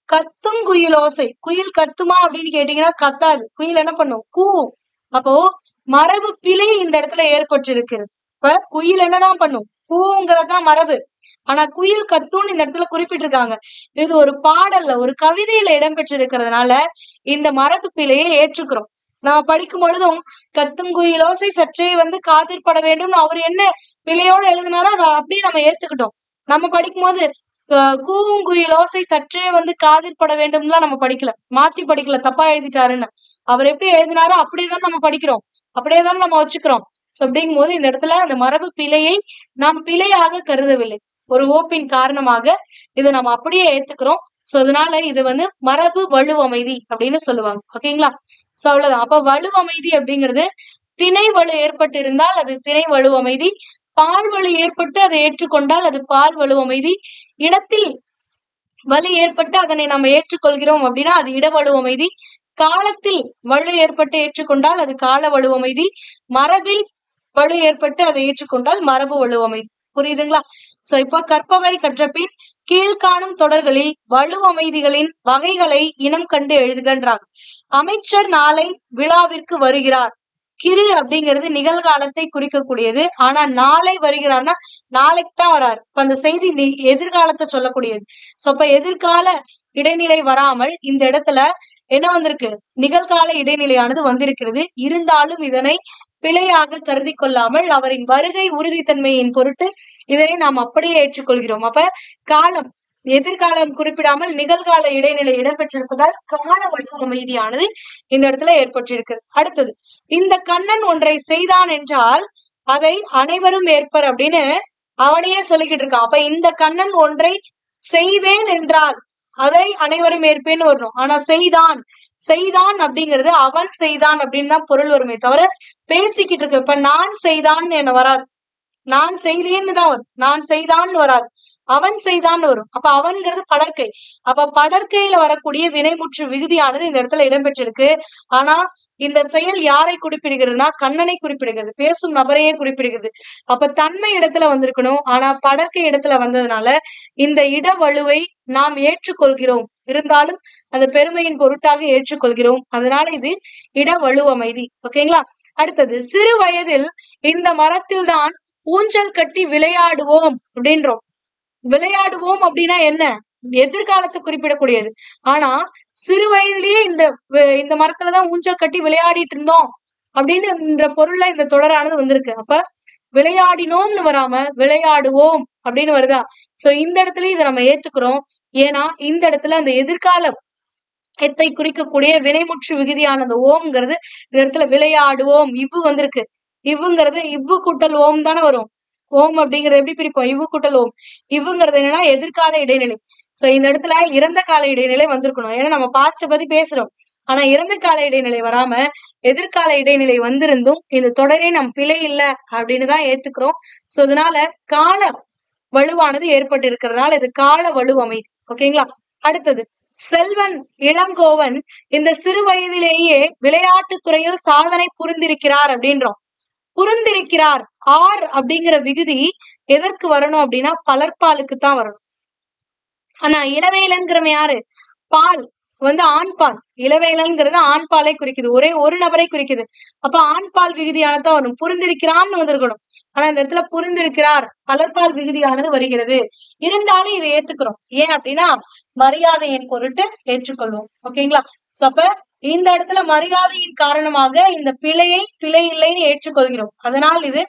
[SPEAKER 1] கத்தும் குயிலோசை, குயில் கத்துமா அப்படின்னு கேட்டீங்கன்னா கத்தாது, குயில் என்ன பண்ணும், கூவும். அப்போ மரபு பிழை இந்த இடத்துல ஏற்பட்டிருக்கிறது. இப்ப குயில் என்னதான் பண்ணும், கூங்கிறதுதான் மரபு. ஆனா குயில் கத்துன்னு இந்த இடத்துல குறிப்பிட்டிருக்காங்க. இது ஒரு பாடல்ல ஒரு கவிதையில இடம்பெற்றிருக்கிறதுனால இந்த மரபு பிழையை ஏற்றுக்கிறோம். நம்ம படிக்கும் பொழுதும் கத்துங்குயிலோசை சற்றே காதிற்பட வேண்டும்னு அவர் என்ன பிழையோட எழுதினாரோ அதை அப்படியே நம்ம ஏத்துக்கிட்டோம். நம்ம படிக்கும்போது கூங்குயிலோசை சற்றே காதிற்பட வேண்டும்லாம் நம்ம படிக்கல, மாத்தி படிக்கல, தப்பா எழுதிட்டாருன்னு. அவர் எப்படி எழுதினாரோ அப்படியேதான் நம்ம படிக்கிறோம், அப்படியேதான் நம்ம வச்சுக்கிறோம். சோ அப்படிங்கும் போது இந்த இடத்துல அந்த மரபு பிழையை நாம் பிழையாக கருதவில்லை, ஒரு ஓப்பின் காரணமாக இதை நம்ம அப்படியே ஏத்துக்கிறோம். சோ அதனால இது மரபு வலுவமைதி அப்படின்னு சொல்லுவாங்க. ஓகேங்களா? சோ அவ்வளவுதான். அப்ப வலுவமைதி அப்படிங்கிறது திணை வலு ஏற்பட்டு இருந்தால் அது திணை வலுவமைதி, பால் வலு ஏற்பட்டு அதை ஏற்றுக்கொண்டால் அது பால் வலுவமைதி, இடத்தில் வலு ஏற்பட்டு அதனை நம்ம ஏற்றுக்கொள்கிறோம் அப்படின்னா அது இட வலுவமைதி, காலத்தில் வலு ஏற்பட்டு ஏற்றுக்கொண்டால் அது கால வலுவமைதி, மரபில் வலு ஏற்பட்டு அதை ஏற்றுக்கொண்டால் மரபு வலுவமைதி. புரியுதுங்களா? சோ இப்ப கற்பவை கற்றபின் கீழ்காணும் தொடர்களில் வலுவமைதிகளின் வகைகளை இனம் கண்டு எழுதுகின்றாங்க. அமைச்சர் நாளை விழாவிற்கு வருகிறார். கிரு அப்படிங்கிறது நிகழ்காலத்தை குறிக்கக்கூடியது. ஆனா நாளை வருகிறார்னா நாளைக்கு தான் வராரு. இப்ப அந்த செய்தி எதிர்காலத்தை சொல்லக்கூடியது. சோ அப்ப எதிர்கால இடைநிலை வராமல் இந்த இடத்துல என்ன வந்திருக்கு? நிகழ்கால இடைநிலையானது வந்திருக்கிறது. இருந்தாலும் இதனை பிழையாக கருதி கொள்ளாமல் அவரின் வருகை உறுதித்தன்மையின் பொருட்டு இதனை நாம் அப்படியே ஏற்றுக்கொள்கிறோம். அப்ப காலம் எதிர்காலம் குறிப்பிடாமல் நிகழ்கால இடைநிலை இடம்பெற்றிருப்பதால் கால வலுவமைதியானது இந்த இடத்துல ஏற்பட்டிருக்கு. அடுத்தது, இந்த கண்ணன் ஒன்றை செய்தான் என்றால் அதை அனைவரும் ஏற்பர் அப்படின்னு அவனையே சொல்லிக்கிட்டு இருக்கான். அப்ப இந்த கண்ணன் ஒன்றை செய்வேன் என்றால் அதை அனைவரும் ஏற்பேன்னு வரணும். ஆனா செய்தான் அப்படிங்கிறது அவன் செய்தான் அப்படின்னு தான் பொருள் வருமே தவிர பேசிக்கிட்டு இருக்கு. இப்ப நான் செய்தான்னு என்ன வராது, நான் செய்தேன்னு தான் வரும், நான் செய்தான்னு வராது, அவன் செய்தான்னு வரும். அப்ப அவன்கிறது படற்கை. அப்ப படற்கையில வரக்கூடிய வினைமுற்று விகுதியானது இந்த இடத்துல இடம்பெற்றிருக்கு. ஆனா இந்த செயல் யாரை குறிப்பிடுகிறதுனா கண்ணனை குறிப்பிடுகிறது, பேசும் நபரையே குறிப்பிடுகிறது. அப்ப தன்மை இடத்துல வந்திருக்கணும், ஆனா படற்கை இடத்துல வந்ததுனால இந்த இட வலுவை நாம் ஏற்றுக்கொள்கிறோம், இருந்தாலும் அந்த பெருமையின் பொருட்டாக ஏற்றுக்கொள்கிறோம். அதனால இது இட வலுவமைதி. ஓகேங்களா? அடுத்தது, சிறு வயதில் இந்த மரத்தில் தான் ஊஞ்சல் கட்டி விளையாடுவோம் அப்படின்றோம். விளையாடுவோம் அப்படின்னா என்ன? எதிர்காலத்தை குறிப்பிடக்கூடியது. ஆனா சிறு வயதிலேயே இந்த மரத்துலதான் ஊஞ்சல் கட்டி விளையாடிட்டு இருந்தோம் அப்படின்னு பொருள்ல இந்த தொடரானது வந்திருக்கு. அப்ப விளையாடினோம்னு வராம விளையாடுவோம் அப்படின்னு வருதா? சோ இந்த இடத்துல இதை நம்ம ஏத்துக்கிறோம். ஏன்னா இந்த இடத்துல அந்த எதிர்காலம் எத்தை குறிக்கக்கூடிய வினைமுற்று விகுதியானது ஓம்ங்கிறது இந்த இடத்துல விளையாடுவோம் இவ்வு வந்திருக்கு. இவ்வுங்கிறது இவ்வு கூட்டல் ஓம் தானே வரும். ஓம் அப்படிங்கறது எப்படி பிரிப்போம்? இவ்வு கூட்டல் ஓம். இவ்வுங்கிறது என்னன்னா எதிர்கால இடைநிலை. சோ இந்த இடத்துல இறந்த கால இடைநிலை வந்திருக்கணும். ஏன்னா நம்ம பாஸ்ட பத்தி பேசுறோம். ஆனா இறந்த கால இடைநிலை வராம எதிர்கால இடைநிலை வந்திருந்தும் இந்த தொடரே நம் பிழை இல்லை அப்படின்னு தான் ஏத்துக்கிறோம். சோ அதனால கால வலுவானது ஏற்பட்டு இருக்கிறதுனால இது கால வலுவமைதி. ஓகேங்களா? அடுத்தது, செல்வன் இளங்கோவன் இந்த சிறு வயதிலேயே விளையாட்டு துறையில் சாதனை புரிந்திருக்கிறார் அப்படின்றோம். புரிந்திருக்கிறார் ஆர் அப்படிங்கிற விகுதி எதற்கு வரணும் அப்படின்னா பலர்பாலுக்கு தான் வரணும். ஆனா இளவேலன்கிறவன் யாரு? பால் ஆண் பால். இளவேலன்கிறது ஆண் பாலை குறிக்குது, ஒரே ஒரு நபரை குறிக்குது. அப்ப ஆண் பால் விகுதியானதான் வரும். புரிந்திருக்கிறான்னு வந்திருக்கணும். ஆனா இந்த இடத்துல புரிந்திருக்கிறார் பலர்பால் விகுதியானது வருகிறது. இருந்தாலும் இதை ஏத்துக்கிறோம். ஏன் அப்படின்னா மரியாதையின் பொருட்டு ஏற்றுக்கொள்வோம். ஓகேங்களா? சோ அப்ப இந்த இடத்துல மரியாதையின் காரணமாக இந்த பிழையை பிழை இல்லைன்னு ஏற்றுக்கொள்கிறோம். அதனால் இது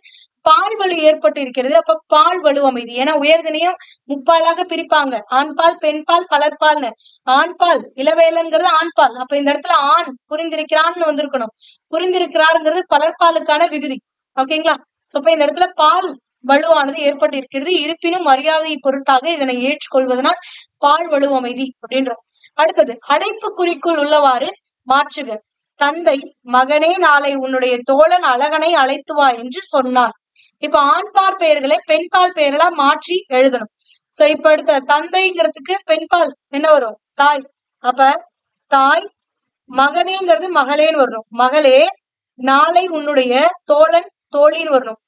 [SPEAKER 1] பால் வலு ஏற்பட்டு இருக்கிறது. அப்ப பால் வலுவமைதி. ஏன்னா உயர்தினையும் முப்பாலாக பிரிப்பாங்க, ஆண்பால் பெண்பால் பலர்பால்னு. ஆண்பால் இளவேலன்கிறது ஆண்பால். அப்ப இந்த இடத்துல ஆண் புரிந்திருக்கிறான்னு வந்திருக்கணும். புரிந்திருக்கிறாருங்கிறது பலர்பாலுக்கான விகுதி. ஓகேங்களா? சோ இப்ப இந்த இடத்துல பால் வலுவானது ஏற்பட்டு இருக்கிறது. இருப்பினும் மரியாதை பொருட்டாக இதனை ஏற்றுக்கொள்வதனால் பால் வலுவமைதி அப்படின்றோம். அடுத்தது, அடைப்பு குறிக்குள் உள்ளவாறு மாற்றுக. தந்தை மகனே நாளை உன்னுடைய தோழன் அழகனை அழைத்து வா என்று சொன்னார். இப்ப ஆண்பால் பெயர்களை பெண்பால் பெயர்களா மாற்றி எழுதணும். சோ இப்ப அடுத்த தந்தைங்கிறதுக்கு பெண்பால் என்ன வரும்? தாய். அப்ப தாய், மகனேங்கிறது மகளேன்னு வரணும். மகளே நாளை உன்னுடைய தோழன் தோழின்னு வரணும்.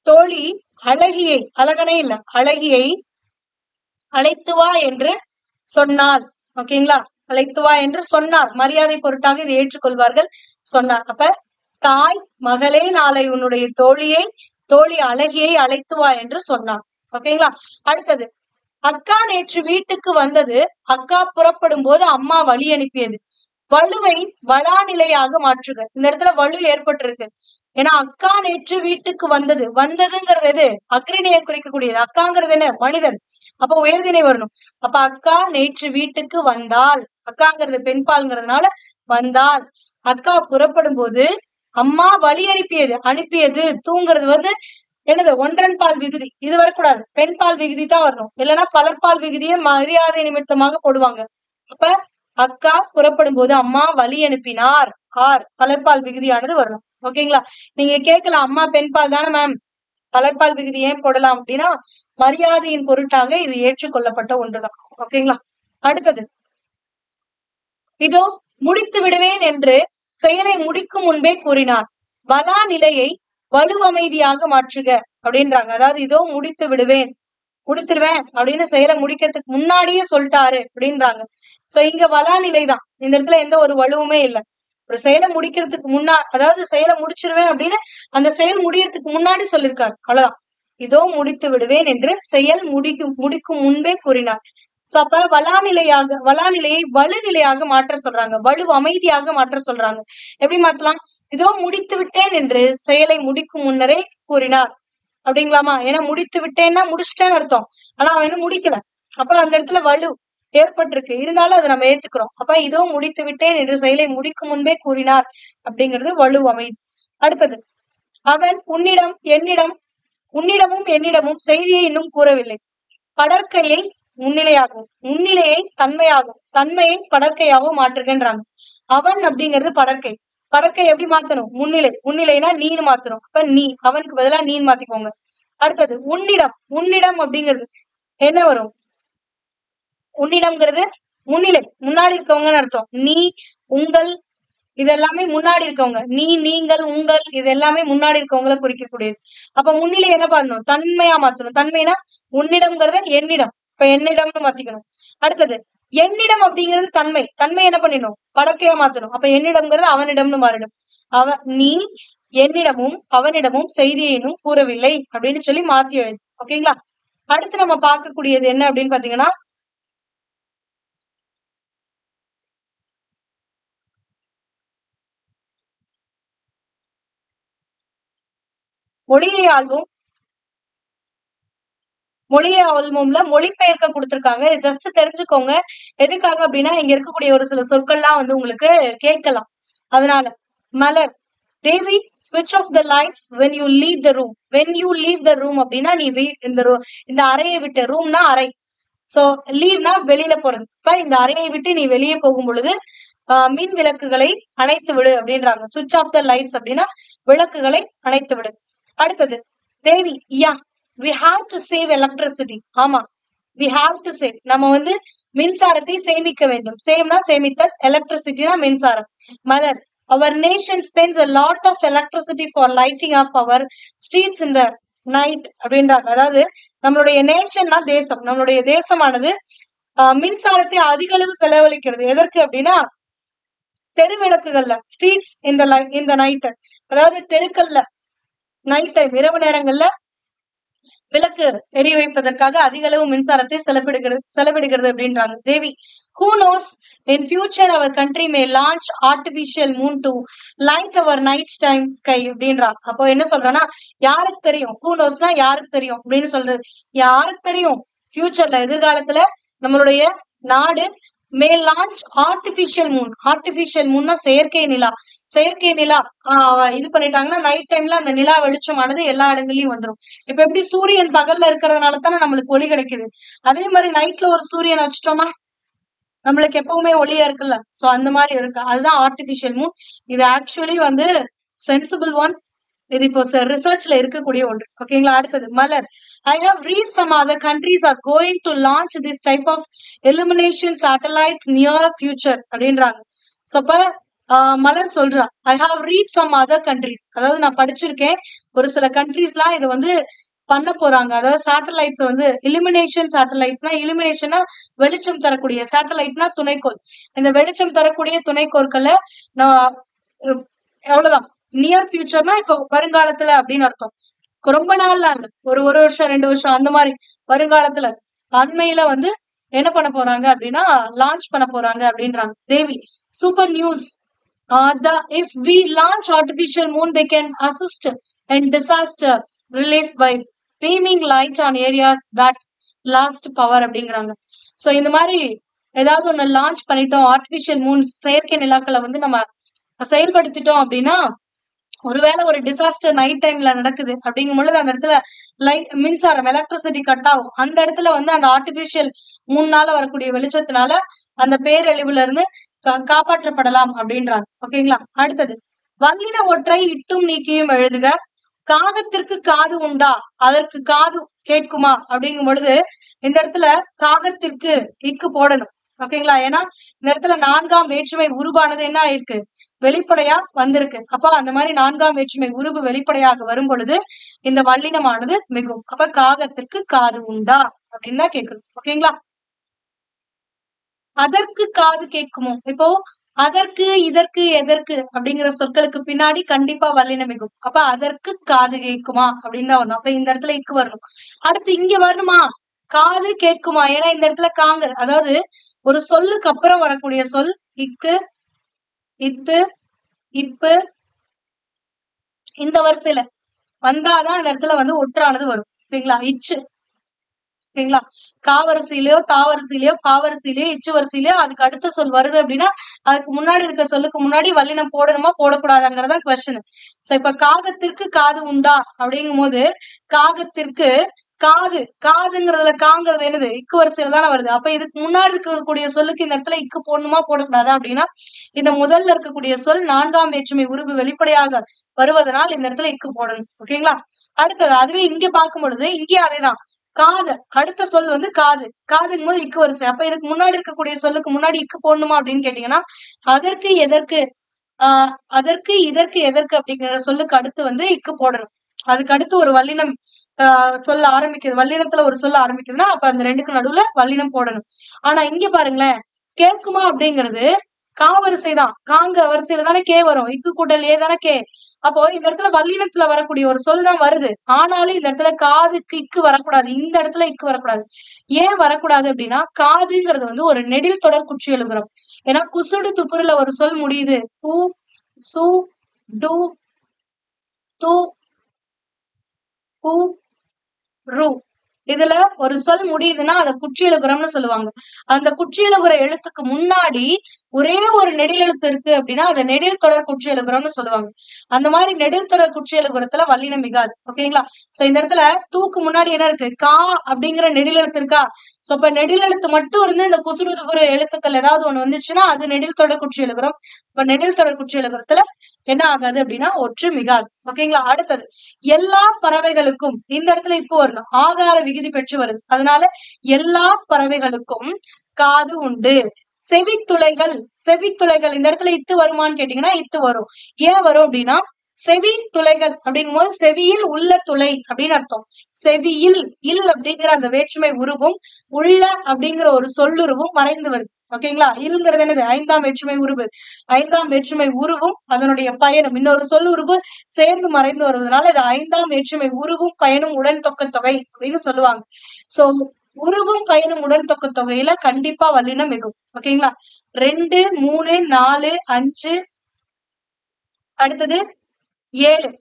[SPEAKER 1] தோழி அழகியை, அழகனே இல்ல அழகியை அழைத்து வா என்று சொன்னார். ஓகேங்களா? அழைத்து வா என்று சொன்னார். மரியாதை பொருட்டாக இதை ஏற்றுக்கொள்வார்கள். சொன்னார். அப்ப தாய் மகளே நாளை உன்னுடைய தோழியை தோழி அழகியை அழைத்து வா என்று சொன்னான். ஓகேங்களா? அடுத்தது, அக்கா நேற்று வீட்டுக்கு வந்தது, அக்கா புறப்படும் போது அம்மா வழி அனுப்பியது. வலுவை வளாநிலையாக மாற்றுக. இந்த இடத்துல வலு ஏற்பட்டிருக்கு. ஏன்னா அக்கா நேற்று வீட்டுக்கு வந்தது, வந்ததுங்கிறது எது? அக்ரிணையை குறிக்கக்கூடியது. அக்காங்கிறது என்ன? மனிதன். அப்ப உயர்திணை வரணும். அப்ப அக்கா நேற்று வீட்டுக்கு வந்தாள். அக்காங்கிறது பெண்பால்ங்கிறதுனால வந்தாள். அக்கா புறப்படும் போது அம்மா வழி அனுப்பியது. அனுப்பியது தூங்கிறது வந்து என்னது? ஒன்றன் பால் விகுதி. இது வரக்கூடாது, பெண் பால் விகுதி தான் வரணும். இல்லைன்னா பலர்பால் விகுதியை மரியாதை நிமித்தமாக போடுவாங்க. அப்ப அக்கா புறப்படும் போது அம்மா வழி அனுப்பினார். பலர்பால் விகுதியானது வரணும். ஓகேங்களா? நீங்க கேட்கலாம், அம்மா பெண்பால் தானே மேம், பலர்பால் விகுதி ஏன் போடலாம் அப்படின்னா, மரியாதையின் பொருட்டாக இது ஏற்றுக்கொள்ளப்பட்ட ஒன்றுதான். ஓகேங்களா? அடுத்தது, இதோ முடித்து விடுவேன் என்று செயலை முடிக்கும் முன்பே கூறினார். வலா நிலையை வலுவமைதியாக மாற்றுக அப்படின்றாங்க. அதாவது இதோ முடித்து விடுவேன், முடித்துருவேன் அப்படின்னு செயலை முடிக்கிறதுக்கு முன்னாடியே சொல்லிட்டாரு அப்படின்றாங்க. சோ இங்க வலா நிலைதான். இந்த இடத்துல எந்த ஒரு வலுவுமே இல்லை. ஒரு செயலை முடிக்கிறதுக்கு அதாவது செயலை முடிச்சிருவேன் அப்படின்னு அந்த செயல் முடியறதுக்கு முன்னாடி சொல்லியிருக்காரு. அவ்வளவுதான். இதோ முடித்து விடுவேன் என்று செயல் முடிக்கும் முன்பே கூறினார். சோ அப்ப வளாநிலையை வலுநிலையாக மாற்ற சொல்றாங்க. வலு அமைதியாக மாற்ற சொல்றாங்க. எப்படி மாத்தலாம்? இதோ முடித்து விட்டேன் என்று செயலை முடிக்கும் முன்னரே கூறினார் அப்படிங்களாமா? ஏன்னா முடித்து விட்டேன்னா முடிச்சுட்டேன்னு அர்த்தம். ஆனா அவன் இன்னும் முடிக்கல. அப்ப அந்த இடத்துல வலு ஏற்பட்டிருக்கு. இருந்தாலும் அதை நம்ம ஏத்துக்கிறோம். அப்ப இதோ முடித்து விட்டேன் என்று செயலை முடிக்கும் முன்பே கூறினார் அப்படிங்கிறது வலு அமைதி. அடுத்தது, அவன் உன்னிடமும் என்னிடமும் செய்தியை இன்னும் கூறவில்லை. படற்கையை முன்னிலையாகவும் முன்னிலையை தன்மையாகவும் தன்மையை படற்கையாகவும் மாற்றுகின்றாங்க. அவன் அப்படிங்கிறது படற்கை. படற்கை எப்படி மாத்தணும்? முன்னிலைனா நீன்னு மாத்தணும். அப்ப நீ, அவனுக்கு பதிலா நீன்னு மாத்திக்கோங்க. அடுத்தது, உன்னிடம் அப்படிங்கிறது என்ன வரும்? உன்னிடம்ங்கிறது முன்னிலை, முன்னாடி இருக்கவங்கன்னு அர்த்தம். நீ, உங்கள், இது எல்லாமே முன்னாடி இருக்கவங்க. நீ, நீங்கள், உங்கள், இது எல்லாமே முன்னாடி இருக்கவங்களை குறிக்கக்கூடியது. அப்ப முன்னிலை என்ன பண்ணணும்? தன்மையா மாத்தணும். தன்மைனா உன்னிடம்ங்கிறத என்னிடம், இப்ப என்னிடம்னு மாத்திக்கணும். அடுத்தது, என்னிடம் அப்படிங்கிறது தன்மை என்ன பண்ணிடணும்? படற்கையா மாத்தணும். அப்ப என்னிடம்ங்கிறது அவனிடம்னு மாறிடும். நீ என்னிடமும் அவனிடமும் செய்தியையும் கூறவில்லை அப்படின்னு சொல்லி மாத்தி எழுது. ஓகேங்களா? அடுத்து நம்ம பார்க்கக்கூடியது என்ன அப்படின்னு பாத்தீங்கன்னா, மொழியை ஆள்வோம்ல மொழிபெயர்க்க கொடுத்திருக்காங்க. ஜஸ்ட் தெரிஞ்சுக்கோங்க. எதுக்காக அப்படின்னா, இங்க இருக்கக்கூடிய ஒரு சில சொற்கள்லாம் வந்து உங்களுக்கு கேட்கலாம். அதனால, மலர், தேவி, ஸ்விட்ச் off the lights when you leave the room. when you leave the room அப்படின்னா நீ இந்த அறையை விட்டு, ரூம்னா அறை, சோ லீவ்னா வெளியில போறது. இப்ப இந்த அறையை விட்டு நீ வெளியே போகும் பொழுது மின் விளக்குகளை அணைத்து விடு அப்படின்றாங்க. சுவிட்ச் ஆஃப் த லைட்ஸ் அப்படின்னா விளக்குகளை அணைத்து விடு. அடுத்தது, தேவி, யா, we have to save electricity. ஆமா, we have to save. நம்ம வந்து மின்சாரத்தை சேமிக்க வேண்டும். சேவ்னா சேமித்தல், எலக்ட்ரிசிட்டினா மின்சாரம். Mother, our nation spends a lot of electricity for lighting up our streets in the night அப்படின்றாங்க. அதாவது நம்மளுடைய நேஷன்னா தேசம், நம்மளுடைய தேசமானது மின்சாரத்தை அதிக அளவு செலவழிக்கிறது. எதற்கு அப்படின்னா, தெருவிளக்குகள்ல, ஸ்ட்ரீட்ஸ் இந்த நைட், அதாவது தெருக்கள்ல நைட் டைம், இரவு நேரங்கள்ல விளக்கு எரிய வைப்பதற்காக அதிக அளவு மின்சாரத்தை செலவிடுகிறது அப்படின்றாங்க. தேவி, who knows in future our country may launch artificial moon to light our night time sky அப்படின்றாங்க. அப்போ என்ன சொல்றேன்னா, யாருக்கு தெரியும்? who knowsனா யாருக்கு தெரியும் அப்படின்னு சொல்றது. யாருக்கு தெரியும்? ஃபியூச்சர்ல, எதிர்காலத்துல நம்மளுடைய நாடு மே லான்ச் ஆர்டிபிஷியல் மூன். ஆர்டிபிஷியல் மூன்னா செயற்கை நிலா. செயற்கை நிலா இது பண்ணிட்டாங்கன்னா நைட் டைம்ல அந்த நிலா வெளிச்சமானது எல்லா இடங்கள்லயும் வந்துடும். இப்ப எப்படி சூரியன் பகல்ல இருக்கிறதுனால தானே நம்மளுக்கு ஒளி கிடைக்குது. அதே மாதிரி நைட்ல ஒரு சூரியன் வச்சுட்டோமா நம்மளுக்கு எப்பவுமே ஒளியா இருக்குல்ல. சோ அந்த மாதிரி இருக்கு. அதுதான் ஆர்டிபிஷியல் மூன். இது ஆக்சுவலி வந்து சென்சிபிள் ஒன். இது இப்போ ரிசர்ச்ல இருக்கக்கூடிய ஒன்று. ஓகேங்களா? அடுத்தது, மலர், I have read some other countries are going to launch this type of illumination satellites near future அப்படின்றாங்க. சோ அப்ப மலர் சொல்றா, I have read some other countries, அதாவது நான் படிச்சிருக்கேன், ஒரு சில கண்ட்ரீஸ்லாம் இதை வந்து பண்ண போறாங்க. அதாவது சேட்டலைட்ஸ் வந்து இலுமினேஷன் சேட்டலைட்ஸ்னா, இலுமினேஷனா வெளிச்சம் தரக்கூடிய, சேட்டலைட்னா துணைக்கோள். இந்த வெளிச்சம் தரக்கூடிய துணைக்கோள்களை நான் அவ்வளவுதான். நியர் ஃபியூச்சர்னா இப்போ வருங்காலத்துல அப்படின்னு அர்த்தம். ரொம்ப நாள்ல இல்ல, ஒரு வருஷம் 2 வருஷம் அந்த மாதிரி வருங்காலத்துல அண்மையில வந்து என்ன பண்ண போறாங்க அப்படின்னா லான்ச் பண்ண போறாங்க அப்படின்றாங்க. Devi super news. If we launch artificial moon, they can assist in disaster relief by beaming light on areas that lost power அப்படிங்கிறாங்க. சோ இந்த மாதிரி ஏதாவது ஒண்ணு லான்ச் பண்ணிட்டோம், ஆர்டிபிஷியல் மூன் செயற்கை நிலாக்களை வந்து நம்ம செயல்படுத்திட்டோம் அப்படின்னா, ஒருவேளை ஒரு டிசாஸ்டர் நைட் டைம்ல நடக்குது அப்படிங்கும் பொழுது அந்த இடத்துல மின்சாரம் எலக்ட்ரிசிட்டி கட் ஆகும். அந்த இடத்துல வந்து அந்த ஆர்டிபிஷியல் மூணுனால வரக்கூடிய வெளிச்சத்தினால அந்த பேரழிவுல இருந்து காப்பாற்றப்படலாம் அப்படின்றாங்க. ஓகேங்களா? அடுத்தது வல்லின ஒற்றை இட்டும் நீக்கியும் எழுதுக. காகத்திற்கு காது உண்டா, அதற்கு காது கேட்குமா அப்படிங்கும் பொழுது இந்த இடத்துல காகத்திற்கு இக்கு போடணும். ஓகேங்களா? ஏன்னா இந்த இடத்துல 4ஆம் வேற்றுமை உருவானது என்ன ஆயிருக்கு, வெளிப்படையா வந்திருக்கு. அப்ப அந்த மாதிரி 4ஆம் வேற்றுமை உருவு வெளிப்படையாக வரும் பொழுது இந்த வல்லினமானது மிகும். அப்ப காகத்திற்கு காது உண்டா அப்படின்னு தான் கேட்கணும். ஓகேங்களா? அதற்கு காது கேட்குமோ, இப்போ அதற்கு இதற்கு எதற்கு அப்படிங்கிற சொற்களுக்கு பின்னாடி கண்டிப்பா வல்லினம் மிகும். அப்ப அதற்கு காது கேட்குமா அப்படின்னு தான் வரணும். அப்ப இந்த இடத்துல இக்கு வரணும். அடுத்து இங்க வரணுமா, காது கேட்குமா, ஏன்னா இந்த இடத்துல காங்கர், அதாவது ஒரு சொல்லுக்கு அப்புறம் வரக்கூடிய சொல் இக்கு, இத்து, இப்பு இந்த வரிசையில வந்தாதான் அந்த இடத்துல வந்து ஒற்றானது வரும். ஓகேங்களா? இச்சு. ஓகேங்களா? காவரிசையிலயோ தாவரிசையிலயோ பாவரிசையிலயோ இச்சு வரிசையிலயோ அதுக்கு அடுத்த சொல் வருது அப்படின்னா அதுக்கு முன்னாடி இருக்க சொல்லுக்கு முன்னாடி வல்லினம் போடணுமா போடக்கூடாதுங்கிறதா கொஸ்டின். சோ இப்ப காகத்திற்கு காது உண்டா அப்படிங்கும் போது காகத்திற்கு காது, காதுங்கிறதுல காங்கிறது என்னது, இக்கு வரிசையில தானே வருது. அப்ப இதுக்கு முன்னாடி இருக்கக்கூடிய சொல்லுக்கு இந்த இடத்துல இக்கு போடணுமா போடக்கூடாதா அப்படின்னா இந்த முதல்ல இருக்கக்கூடிய சொல் 4ஆம் வேற்றுமை உருவு வெளிப்படையாக வருவதனால் இந்த இடத்துல இக்கு போடணும். ஓகேங்களா? அடுத்தது அதுவே இங்க பார்க்கும் பொழுது இங்கே அதேதான், காது அடுத்த சொல் வந்து காது, காதுங்கும் போது இக்கு வரிசை. அப்ப இதுக்கு முன்னாடி இருக்கக்கூடிய சொல்லுக்கு முன்னாடி இக்கு போடணுமா அப்படின்னு கேட்டீங்கன்னா அதற்கு எதற்கு, அதற்கு இதற்கு எதற்கு அப்படிங்கிற சொல்லுக்கு அடுத்து வந்து இக்கு போடணும். அதுக்கு அடுத்து ஒரு வல்லினம் சொல்ல ஆரம்பிக்குது, வல்லினத்துல ஒரு சொல்ல ஆரம்பிக்குதுன்னா அப்ப அந்த ரெண்டுக்கு நடுவுல வல்லினம் போடணும். ஆனா இங்க பாருங்களேன், கேக்குமா அப்படிங்கிறது கா வரிசை தான், காங்க வரிசையில தானே கே வரும், இக்கு கூட்டல் ஏ தானே கே. அப்போ இந்த இடத்துல வல்லினத்துல வரக்கூடிய ஒரு சொல் தான் வருது, ஆனாலும் இந்த இடத்துல காதுக்கு இக்கு வரக்கூடாது, இந்த இடத்துல இக்கு வரக்கூடாது. ஏன் வரக்கூடாது அப்படின்னா காதுங்கிறது வந்து ஒரு நெடில் தொடர் குற்றி எழுதுறோம். ஏன்னா குசுடு துப்புருல ஒரு சொல் முடியுது, பூ, சு, டு, து, பூ, ரு, இதுல ஒரு சொல் முடியுதுன்னா அதை குற்றியலுகுரம்னு சொல்லுவாங்க. அந்த குற்றியலுகுற எழுத்துக்கு முன்னாடி ஒரே ஒரு நெடில் எழுத்து இருக்கு அப்படின்னா அதை நெடில் தொடர் குற்றியலுகுரம்னு சொல்லுவாங்க. அந்த மாதிரி நெடில் தொடர் குற்றியலுகுரத்துல வல்லினம் மிகாது. ஓகேங்களா? சோ இந்த இடத்துல தூக்கு முன்னாடி என்ன இருக்கு, கா அப்படிங்கிற நெடில் எழுத்து இருக்கா. சோ இப்ப நெடில் எழுத்து மட்டும் இருந்து இந்த குசுறுதுபுற எழுத்துக்கள் ஏதாவது ஒண்ணு வந்துச்சுன்னா அது நெடில் தொடர் குற்றியலுகுரம். இப்ப நெடில் தொடர் குற்றியலுகுரத்துல என்ன ஆகாது அப்படின்னா ஒற்று மிகாது. ஓகேங்களா? அடுத்தது எல்லா பறவைகளுக்கும், இந்த இடத்துல இப்போ வரணும், ஆகார விகுதி பெற்று வருது, அதனால எல்லா பறவைகளுக்கும் காது உண்டு. செவித்துளைகள், செவித்துளைகள் இந்த இடத்துல இத்து வருமான்னு கேட்டீங்கன்னா இத்து வரும். ஏன் வரும் அப்படின்னா செவி துளைகள் அப்படிங்கும் போது செவியில் உள்ள துளை அப்படின்னு அர்த்தம். செவியில் இல் அப்படிங்கிற அந்த வேற்றுமை உருவும் உள்ள அப்படிங்கிற ஒரு சொல்லுருவும் மறைந்து வருது. ஓகேங்களா? இல்ங்கிறது என்னது, 5ஆம் வேற்றுமை உருவு. 5ஆம் வேற்றுமை உருவும் அதனுடைய பயனும் இன்னொரு சொல் உருவு சேர்ந்து மறைந்து வருவதனால இது 5ஆம் வேற்றுமை உருவும் பயனும் உடன் தொக்க தொகை அப்படின்னு சொல்லுவாங்க. சோ உருவும் பயனும் உடன் தொக்க தொகையில கண்டிப்பா வல்லினம் மிகும். ஓகேங்களா? 2, 3, 4, 5 அடுத்தது 7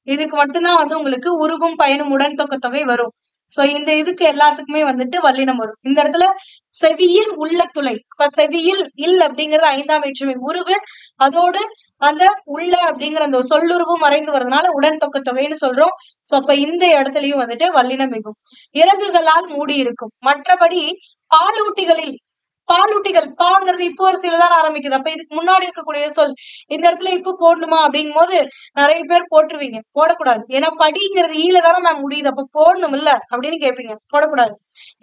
[SPEAKER 1] இதுக்கு மட்டும்தான் வந்து உங்களுக்கு உருவும் பயனும் உடன் தொக்க தொகை வரும். சோ இந்த இதுக்கு எல்லாத்துக்குமே வந்துட்டு வல்லினம் வரும். இந்த இடத்துல செவியில் உள்ள துளை, இப்ப செவியில் இல் அப்படிங்கிறது 5ஆம் வேற்றுமை உருவு, அதோடு அந்த உள்ள அப்படிங்கிற அந்த சொல்லுருவும் மறைந்து வருவதனால உடன் தொக்க தொகைன்னு சொல்றோம். சோ அப்ப இந்த இடத்துலயும் வந்துட்டு வல்லினம் மிகும். இறகுகளால் மூடி இருக்கும். மற்றபடி பாலூட்டிகளில், பாலூட்டிகள் பாங்கிறது இப்போ வரிசையில தான் ஆரம்பிக்குது. அப்ப இதுக்கு முன்னாடி இருக்கக்கூடிய சொல் இந்த இடத்துல இப்போ போடணுமா அப்படிங்கும் போது நிறைய பேர் போட்டுருவீங்க, போடக்கூடாது. ஏன்னா படிங்கிறது ஈல தானே மேம் முடியுது, அப்ப போடணும் இல்ல அப்படின்னு கேட்பீங்க, போடக்கூடாது.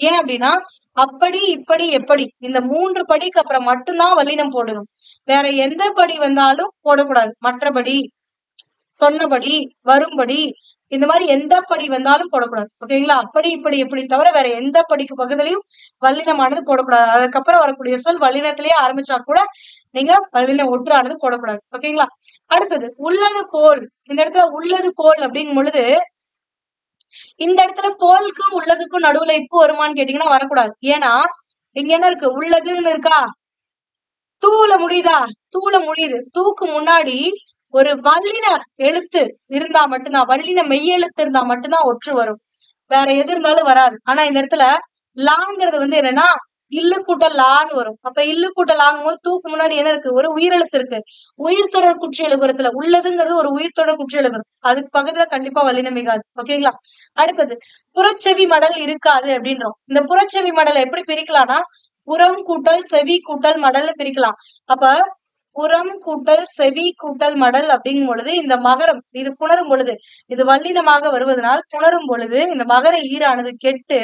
[SPEAKER 1] ஏன் அப்படின்னா அப்படி இப்படி எப்படி இந்த 3 படிக்கு அப்புறம் மட்டும்தான் வல்லினம் போடணும், வேற எந்த படி வந்தாலும் போடக்கூடாது. மற்றபடி, சொன்னபடி, வரும்படி இந்த மாதிரி எந்த படி வந்தாலும் போடக்கூடாது. ஓகேங்களா? அப்படி இப்படி எப்படி தவிர வேற எந்த படிக்கு பகுதியிலையும் வல்லினமானது போடக்கூடாது. அதுக்கப்புறம் வரக்கூடிய சொல் வல்லினத்திலேயே ஆரம்பிச்சா கூட நீங்க வல்லின ஒற்றானது போடக்கூடாது. ஓகேங்களா? அடுத்தது உள்ளது போல், இந்த இடத்துல உள்ளது போல் அப்படிங்கும் பொழுது இந்த இடத்துல போலுக்கும் உள்ளதுக்கும் நடுவுல இப்பு வருமான்னு கேட்டீங்கன்னா வரக்கூடாது. ஏன்னா இங்க என்ன இருக்கு, உள்ளதுன்னு இருக்கா, தூல முடியுதா, தூல முடியுது. தூக்கு முன்னாடி ஒரு வல்லின எழுத்து இருந்தா மட்டும்தான், வல்லின மெய்யெழுத்து இருந்தா மட்டும்தான் ஒற்று வரும், வேற எது இருந்தாலும் வராது. ஆனா இந்த இடத்துல லாங்கிறது வந்து என்னன்னா இல்லு கூட்டல் லான்னு வரும். அப்ப இல்லு கூட்டல் லாங்கும் போது தூக்கு முன்னாடி என்ன இருக்கு, ஒரு உயிரெழுத்து இருக்கு. உயிர்த்தொடர் குற்றி எழுகுறதுல உள்ளதுங்கிறது ஒரு உயிர்த்தொடர் குற்றி எழுகுறது, அதுக்கு பக்கத்துல கண்டிப்பா வல்லினம் மிகாது. ஓகேங்களா. அடுத்தது புறச்செவி மடல் இருக்காது அப்படின்றோம். இந்த புறச்செவி மடலை எப்படி பிரிக்கலாம்னா புறம் கூட்டல் செவி கூட்டல் மடல்னு பிரிக்கலாம். அப்ப புறம் கூட்டல் செவி கூட்டல் மடல் அப்படிங்கும் பொழுது இந்த மகரம் இது புணரும் பொழுது, இது வல்லினமாக வருவதனால் புணரும் பொழுது இந்த மகர ஈரானது கெட்டு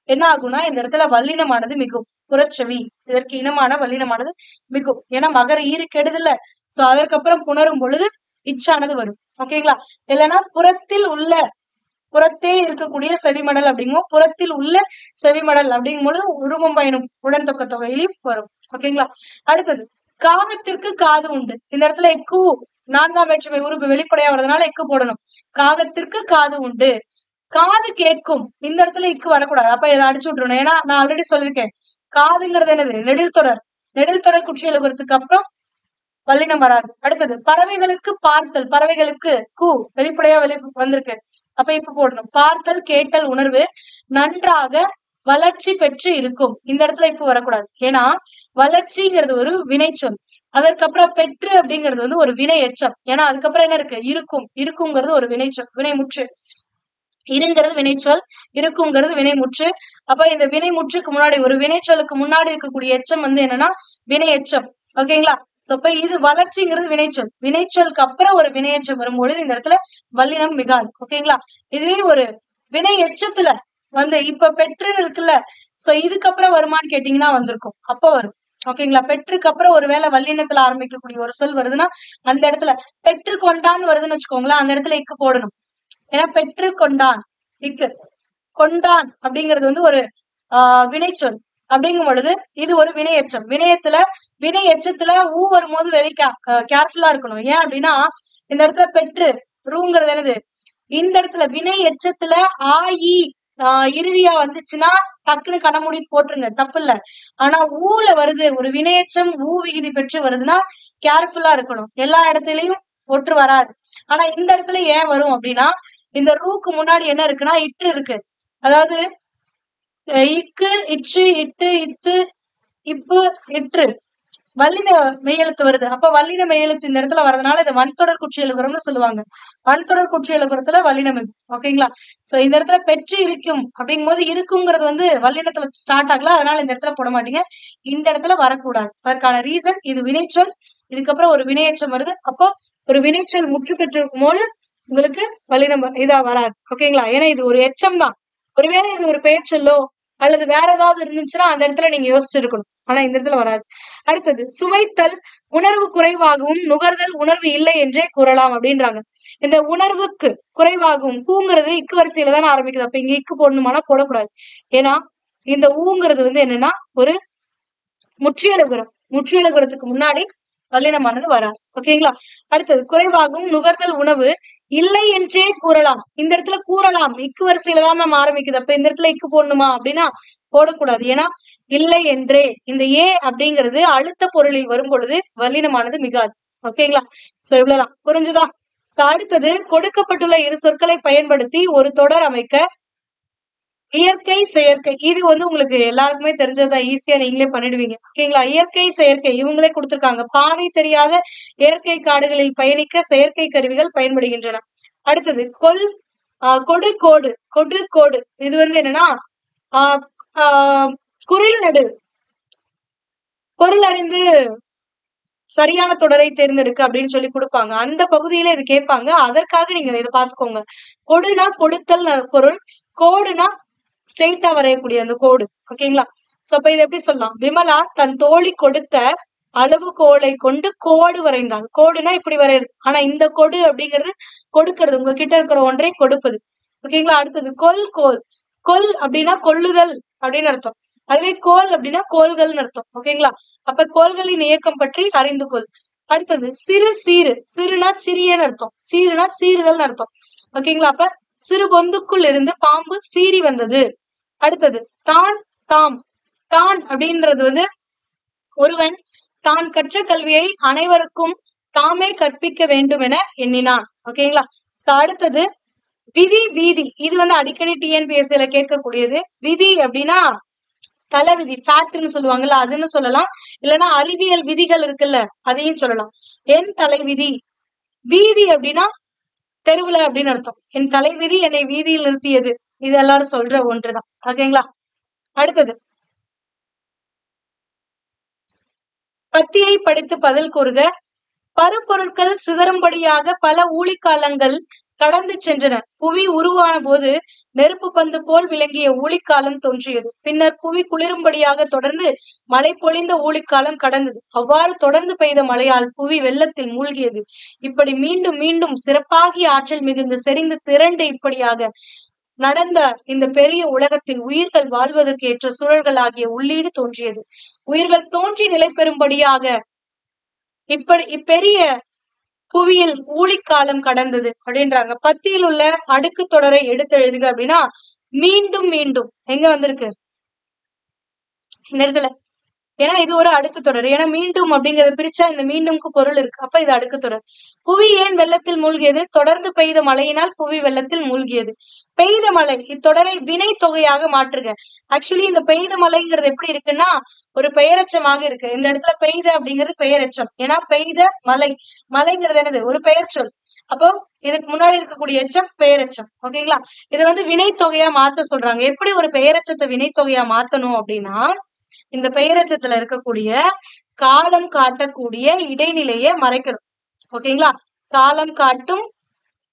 [SPEAKER 1] என்ன ஆகும்னா இந்த இடத்துல வல்லினமானது மிகும். புறச்செவி இதற்கு இனமான வல்லினமானது மிகும். ஏன்னா மகர ஈறு கெடுதல்ல. சோ அதற்கப்புறம் புணரும் பொழுது இச்சானது வரும். ஓகேங்களா. இல்லைன்னா புறத்தில் உள்ள, புறத்தே இருக்கக்கூடிய செவிமடல் அப்படிங்கும், புறத்தில் உள்ள செவிமடல் அப்படிங்கும் பொழுது உருவம் பயனும் உடன் தொக்க தொகையிலையும் வரும். ஓகேங்களா. அடுத்தது காகத்திற்கு காது உண்டு. இந்த இடத்துல எக்கு நான்காம் வேற்றுமை உறுப்பு வெளிப்படையா வர்றதுனால எக்கு போடணும். காகத்திற்கு காது உண்டு. காது கேட்கும், இந்த இடத்துல இக்கு வரக்கூடாது. அப்ப இதை அடிச்சு விட்டுறணும். ஏன்னா நான் ஆல்ரெடி சொல்லியிருக்கேன், காதுங்கிறது என்னது, நெடில் தொடர். நெடில் தொடர் குற்றி எழுகுறதுக்கு அப்புறம் வல்லினம் வராது. அடுத்தது பறவைகளுக்கு பார்த்தல், பறவைகளுக்கு கு வெளிப்படையா வந்திருக்கு. அப்ப இப்ப போடணும். பார்த்தல் கேட்டல் உணர்வு நன்றாக வளர்ச்சி பெற்று இருக்கும். இந்த இடத்துல இப்ப வரக்கூடாது. ஏன்னா வளர்ச்சிங்கிறது ஒரு வினைச்சொல். அதற்கப்புறம் பெற்று அப்படிங்கிறது வந்து ஒரு வினை எச்சம். ஏன்னா அதுக்கப்புறம் என்ன இருக்கு, இருக்கும். இருக்குங்கிறது ஒரு வினைச்சொல், வினைமுற்று. இருங்கிறது வினைச்சொல், இருக்குங்கிறது வினைமுற்று. அப்ப இந்த வினைமுற்றுக்கு முன்னாடி ஒரு வினைச்சொல்லுக்கு முன்னாடி இருக்கக்கூடிய எச்சம் வந்து என்னன்னா வினை எச்சம். ஓகேங்களா. அப்ப இது வளர்ச்சிங்கிறது வினைச்சொல், வினைச்சொல்க்கு அப்புறம் ஒரு வினையச்சம் வரும்பொழுது இந்த இடத்துல வல்லினம் மிகாது. ஓகேங்களா. இதுவே ஒரு வினை எச்சத்துல வந்து இப்ப பெற்றுன்னு இருக்குல்ல, சோ இதுக்கப்புறம் வருமானு கேட்டீங்கன்னா வந்திருக்கும், அப்ப வரும். ஓகேங்களா. பெற்றுக்கு அப்புறம் ஒருவேளை வல்லினத்துல ஆரம்பிக்கக்கூடிய ஒரு சொல் வருதுன்னா அந்த இடத்துல பெற்று கொண்டான்னு வருதுன்னு வச்சுக்கோங்களேன், அந்த இடத்துல இக்கு போடணும். ஏன்னா பெற்று கொண்டான், இக்கு. கொண்டான் அப்படிங்கிறது வந்து ஒரு வினைச்சொல். அப்படிங்கும் பொழுது இது ஒரு வினையச்சம். வினை எச்சத்துல ஊ வரும்போது வெரி கேர்ஃபுல்லா இருக்கணும். ஏன் அப்படின்னா இந்த இடத்துல பெற்று ரூங்கிறது என்னது, இந்த இடத்துல வினை எச்சத்துல ஆயி இறுதியா வந்துச்சுன்னா டக்குன்னு கணமுடி போட்டுருங்க, தப்பு இல்ல. ஆனா ஊல வருது, ஒரு வினையச்சம் ஊ விகுதி பெற்று வருதுன்னா கேர்ஃபுல்லா இருக்கணும். எல்லா இடத்துலயும் ஒற்று வராது. ஆனா இந்த இடத்துல ஏன் வரும் அப்படின்னா இந்த ரூக்கு முன்னாடி என்ன இருக்குன்னா இட்டு இருக்கு. அதாவது இக்கு இச்சு இட்டு இத்து இப்பு இற்று வல்லின மெய்யெழுத்து வருது. அப்ப வல்லின மெய்யெழுத்து இந்த இடத்துல வர்றதுனால இதை வன்தொடர் குற்றி எழுகுறம்னு சொல்லுவாங்க. வன்தொடர் குற்றி எழுகுறதுல வல்லினம் இருக்கு. ஓகேங்களா. சோ இந்த இடத்துல பெற்று இருக்கும் அப்படிங்கும் போது இருக்குங்கிறது வந்து வல்லினத்துல ஸ்டார்ட் ஆகல, அதனால இந்த இடத்துல போட மாட்டீங்க. இந்த இடத்துல வரக்கூடாது. அதற்கான ரீசன் இது வினைச்சொல், இதுக்கப்புறம் ஒரு வினையச்சம் வருது. அப்போ ஒரு வினைச்சொல் முற்று பெற்று இருக்கும் போது உங்களுக்கு வல்லினம் இதா வராது. ஓகேங்களா. ஏன்னா இது ஒரு எச்சம் தான். ஒருவேளை இது ஒரு பெயர் சொல்லோ அல்லது வேற ஏதாவது இருந்துச்சுன்னா அந்த இடத்துல நீங்க யோசிச்சிருக்கணும். ஆனா இந்த இடத்துல வராது. அடுத்தது சுவைத்தல் உணர்வு குறைவாகவும் நுகர்தல் உணர்வு இல்லை என்றே கூறலாம் அப்படின்றாங்க. இந்த உணர்வுக்கு குறைவாகவும் ஊங்கிறது இக்கு வரிசையில தானே ஆரம்பிக்குது. அப்ப இங்க இக்கு போடணுமானா போடக்கூடாது. ஏன்னா இந்த ஊங்கிறது வந்து என்னன்னா ஒரு முற்றியலுகுரம். முற்றியலுகுரத்துக்கு முன்னாடி வல்லினமானது வராது. ஓகேங்களா. அடுத்தது குறைவாகவும் நுகர்தல் உணவு இல்லை என்றே கூறலாம். இந்த இடத்துல கூறலாம் இக்கு வரிசையில தான் நம்ம ஆரம்பிக்குது. அப்ப இந்த இடத்துல இக்கு போடணுமா அப்படின்னா போடக்கூடாது. ஏன்னா இல்லை என்றே இந்த ஏ அப்படிங்கிறது அழுத்த பொருளில் வரும் பொழுது வல்லினமானது மிகாது. ஓகேங்களா. சோ இவ்வளவுதான், புரிஞ்சுதா. சோ அடுத்தது கொடுக்கப்பட்டுள்ள இரு சொற்களை பயன்படுத்தி ஒரு தொடர் அமைக்க. இயற்கை செயற்கை இது வந்து உங்களுக்கு எல்லாருக்குமே தெரிஞ்சதா, ஈஸியா நீங்களே பண்ணிடுவீங்க. ஓகேங்களா. இயற்கை செயற்கை இவங்களே கொடுத்திருக்காங்க. பாதை தெரியாத இயற்கை காடுகளில் பயணிக்க செயற்கை கருவிகள் பயன்படுகின்றன. அடுத்தது கொடு கோடு, கொடு கோடு இது வந்து என்னன்னா குறில் நடு, பொருள் அறிந்து சரியான தொடரை தேர்ந்தெடுக்க அப்படின்னு சொல்லி கொடுப்பாங்க. அந்த பகுதியில இது கேட்பாங்க. அதற்காக நீங்க இதை பாத்துக்கோங்க. கொடுனா கொடுத்தல் பொருள், கோடுனா ஸ்ட்ரெயிட்டா வரையக்கூடிய அந்த கோடு. ஓகேங்களா. சோ அப்ப இதை எப்படி சொல்லலாம், விமலா தன் தோழி கொடுத்த அளவுகோலை கொண்டு கோடு வரைந்தாள். கோடுனா இப்படி வரையுது. ஆனா இந்த கொடு அப்படிங்கிறது கொடுக்கிறது, உங்ககிட்ட இருக்கிற ஒன்றை கொடுப்பது. ஓகேங்களா. அடுத்தது கோல் அப்படின்னா கொள்ளுதல் அப்படின்னு அர்த்தம். அதுவே கோல் அப்படின்னா கோள்கள்னு அர்த்தம். ஓகேங்களா. அப்ப கோள்களின் இயக்கம் பற்றி அறிந்து கொள். அடுத்தது சிறுனா சிறியன்னு அர்த்தம், சீருனா சீறுதல்னு அர்த்தம். ஓகேங்களா. அப்ப சிறு பொந்துக்குள் இருந்து பாம்பு சீறி வந்தது. அடுத்தது தான் தாம். தான் அப்படின்றது வந்து ஒருவன் தான் கற்ற கல்வியை அனைவருக்கும் தாமே கற்பிக்க வேண்டும் என எண்ணினான். ஓகேங்களா. சோ அடுத்தது விதி வீதி. இது வந்து அடிக்கடி டிஎன்பிஎஸ்சில கேட்கக்கூடியது. விதி அப்படின்னா தலைவிதி, ஃபேக்ட்னு சொல்லுவாங்கல்ல, அதுன்னு சொல்லலாம். இல்லைன்னா அறிவியல் விதிகள் இருக்குல்ல, அதையும் சொல்லலாம். என் தலைவிதி. வீதி அப்படின்னா தெருவுல அப்படின்னு அர்த்தம். என் தலைவிதி என்னை வீதியில் நிறுத்தியது. இது எல்லாரும் சொல்ற ஒன்றுதான். ஓகேங்களா. அடுத்தது பத்தியை படித்து பதில் கூறுக. பருப்பொருட்கள் சிதறும்படியாக பல ஊழிக்காலங்கள் கடந்து சென்றன. புவி உருவான போது நெருப்பு பந்து போல் விளங்கிய ஊழிக்காலம் தோன்றியது. பின்னர் புவி குளிரும்படியாக தொடர்ந்து மழை பொழிந்த ஊழிக்காலம் கடந்தது. அவ்வாறு தொடர்ந்து பெய்த மழையால் புவி வெள்ளத்தில் மூழ்கியது. இப்படி மீண்டும் மீண்டும் சிறப்பாகிய ஆற்றல் மிகுந்து செறிந்து திரண்டு இப்படியாக நடந்த இந்த பெரிய உலகத்தில் உயிர்கள் வாழ்வதற்கு ஏற்ற சூழல்கள் ஆகிய உள்ளீடு தோன்றியது. உயிர்கள் தோன்றி நிலை பெறும்படியாக இப்படி இப்பெரிய புவியில் ஊழிக்காலம் கடந்தது அப்படின்றாங்க. பத்தியில் உள்ள அடுக்கு தொடரை எடுத்து எழுதுக அப்படின்னா மீண்டும் மீண்டும் எங்க வந்திருக்கு இந்த இடத்துல? ஏன்னா இது ஒரு அடுக்கு தொடர். ஏன்னா மீண்டும் அப்படிங்கறத பிரிச்சா இந்த மீண்டும்க்கு பொருள் இருக்கு. அப்ப இது அடுக்கு தொடர். புவி ஏன் வெள்ளத்தில் மூழ்கியது? தொடர்ந்து பெய்த மழையினால் புவி வெள்ளத்தில் மூழ்கியது. பெய்த மழை இத்தொடரை வினை தொகையாக மாற்றுக. ஆக்சுவலி இந்த பெய்த மழைங்கிறது எப்படி இருக்குன்னா ஒரு பெயரெச்சமாக இருக்கு. இந்த இடத்துல பெய்த அப்படிங்கிறது பெயரெச்சம். ஏன்னா பெய்த மழை, மழைங்கிறது என்னது? ஒரு பெயர் சொல். அப்போ இதுக்கு முன்னாடி இருக்கக்கூடிய எச்சம் பெயரெச்சம். ஓகேங்களா. இதை வந்து வினை தொகையா மாத்த சொல்றாங்க. எப்படி ஒரு பெயரெச்சத்தை வினை தொகையா மாத்தணும் அப்படின்னா இந்த பெயரெச்சத்துல இருக்கக்கூடிய காலம் காட்டக்கூடிய இடைநிலையை மறைக்கணும். ஓகேங்களா. காலம் காட்டும்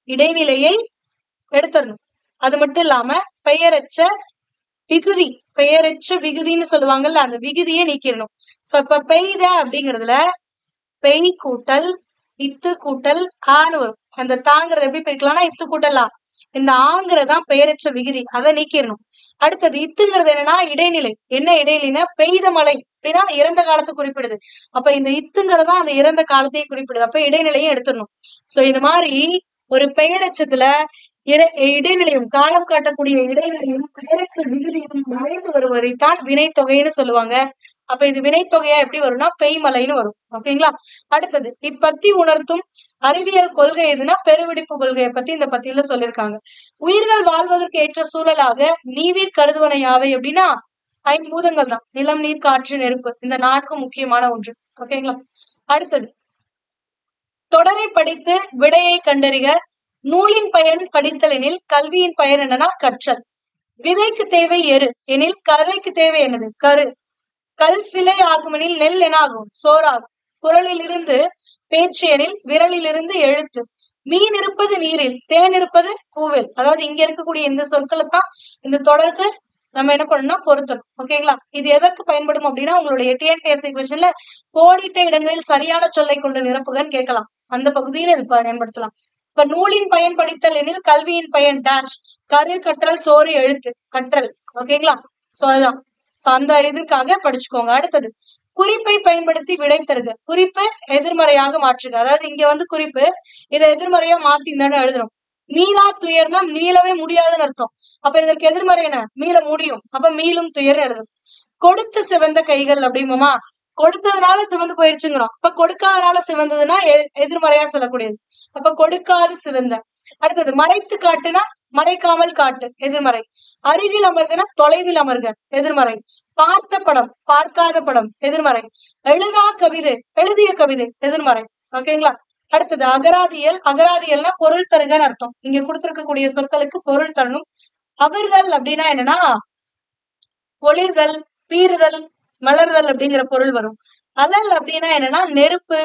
[SPEAKER 1] இடைநிலையை எடுத்துடணும். அது மட்டும் இல்லாம பெயரச்ச விகுதி, பெயரச்ச விகுதின்னு சொல்லுவாங்கல்ல, அந்த விகுதியை நீக்கிடணும். சோ இப்ப பெய்த அப்படிங்கிறதுல பெய் கூட்டல் இத்து கூட்டல் ஆன்னு வரும். அந்த தாங்கிறது எப்படி பிரிக்கலாம்னா இத்து கூட்டல் ஆ. இந்த ஆங்கிறதான் பெயரச்ச விகுதி, அதை நீக்கிடணும். அடுத்தது இத்துங்கிறது என்னன்னா இடைநிலை. என்ன இடைநிலைன்னா பெய்த மழை அப்படின்னா இறந்த காலத்தை குறிப்பிடுது. அப்ப இந்த இத்துங்கிறதா அந்த இறந்த காலத்தையும் குறிப்பிடுது. அப்ப இடைநிலையும் எடுத்துடணும். சோ இது மாதிரி ஒரு பெயரச்சத்துல இடைநிலையும் காலம் காட்டக்கூடிய இடைநிலையும் பெயரச்ச விகுதியும் மறைந்து வருவதைத்தான் வினைத்தொகைன்னு சொல்லுவாங்க. அப்ப இது வினைத்தொகையா எப்படி வரும்னா பெய்மலைன்னு வரும். ஓகேங்களா. அடுத்தது இப்பத்தி உணர்த்தும் அறிவியல் கொள்கை எதுனா பெருவெடிப்பு கொள்கையை பத்தி இந்த பத்தியில சொல்லியிருக்காங்க. உயிர்கள் வாழ்வதற்கு ஏற்ற சூழலாக நீவீர் கருதுவன யாவை அப்படின்னா ஐம்பூதங்கள் தான். நிலம், நீர், காற்று, நெருப்பு. இந்த 4 முக்கியமான ஒன்று. ஓகேங்களா. அடுத்தது தொடரை படித்து விடையை கண்டறிக. நூலின் பயன் படித்தல் எனில் கல்வியின் பயன் என்னன்னா கற்றல். விதைக்கு தேவை எரு எனில் கதைக்கு தேவை என்னது? கரு. கல் சிலை ஆகுமெனில் நெல் என ஆகும்? சோறாகும். குரலில் இருந்து பேச்சு எனில் விரலில் இருந்து எழுத்து. மீன் இருப்பது நீரில், தேன் இருப்பது பூவில். அதாவது இங்க இருக்கக்கூடிய இந்த சொற்களை தான் இந்த தொடருக்கு நம்ம என்ன பண்ணணும்னா பொருத்தணும். ஓகேங்களா. இது எதற்கு பயன்படும் அப்படின்னா உங்களுடைய டிஎன்பிஎஸ்சி கொஸ்டின்ல கோடிட்ட இடங்களில் சரியான சொல்லை கொண்டு நிரப்புகன்னு கேட்கலாம். அந்த பகுதியில இது பயன்படுத்தலாம். இப்ப நூலின் பயன் படித்தல் எனில் கல்வியின் பயன் டேஷ். கரு, கற்றல், சோறு, எழுத்து. கற்றல். ஓகேங்களா. சோ அதுதான். சோ அந்த இதுக்காக படிச்சுக்கோங்க. அடுத்தது குறிப்பை பயன்படுத்தி விடை தருக. குறிப்பு எதிர்மறையாக மாற்றுக. அதாவது இங்க வந்து குறிப்பு இதை எதிர்மறையா மாத்தி தானே எழுதணும். மீளா துயர்னா மீளவே முடியாதுன்னு அர்த்தம். அப்ப இதற்கு எதிர்மறை என்ன? மீள முடியும். அப்ப மீளும் துயர் எழுதும். கொடுத்து சிவந்த கைகள் அப்படிங்குமா? கொடுத்ததுனால சிவந்து போயிருச்சுங்கிறோம். அப்ப கொடுக்காதனால சிவந்ததுன்னா எதிர்மறையா சொல்லக்கூடியது. அப்ப கொடுக்காது சிவந்த. அடுத்தது மறைத்து காட்டுனா மறைக்காமல் காட்டு, எதிர்மறை. அருகில் அமர்கனா தொலைவில் அமர்க, எதிர்மறை. பார்த்த படம், பார்க்காத படம், எதிர்மறை. எழுதா கவிதை, எழுதிய கவிதை, எதிர்மறை. ஓகேங்களா. அடுத்தது அகராதியல். அகராதியல்னா பொருள் தருகன்னு அர்த்தம். இங்க கொடுத்திருக்கக்கூடிய சொற்களுக்கு பொருள் தரணும். அவிர்தல் அப்படின்னா என்னன்னா ஒளிர்தல், பீறுதல், மலர்தல் அப்படிங்கிற பொருள் வரும். அலல் அப்படின்னா என்னன்னா நெருப்பு,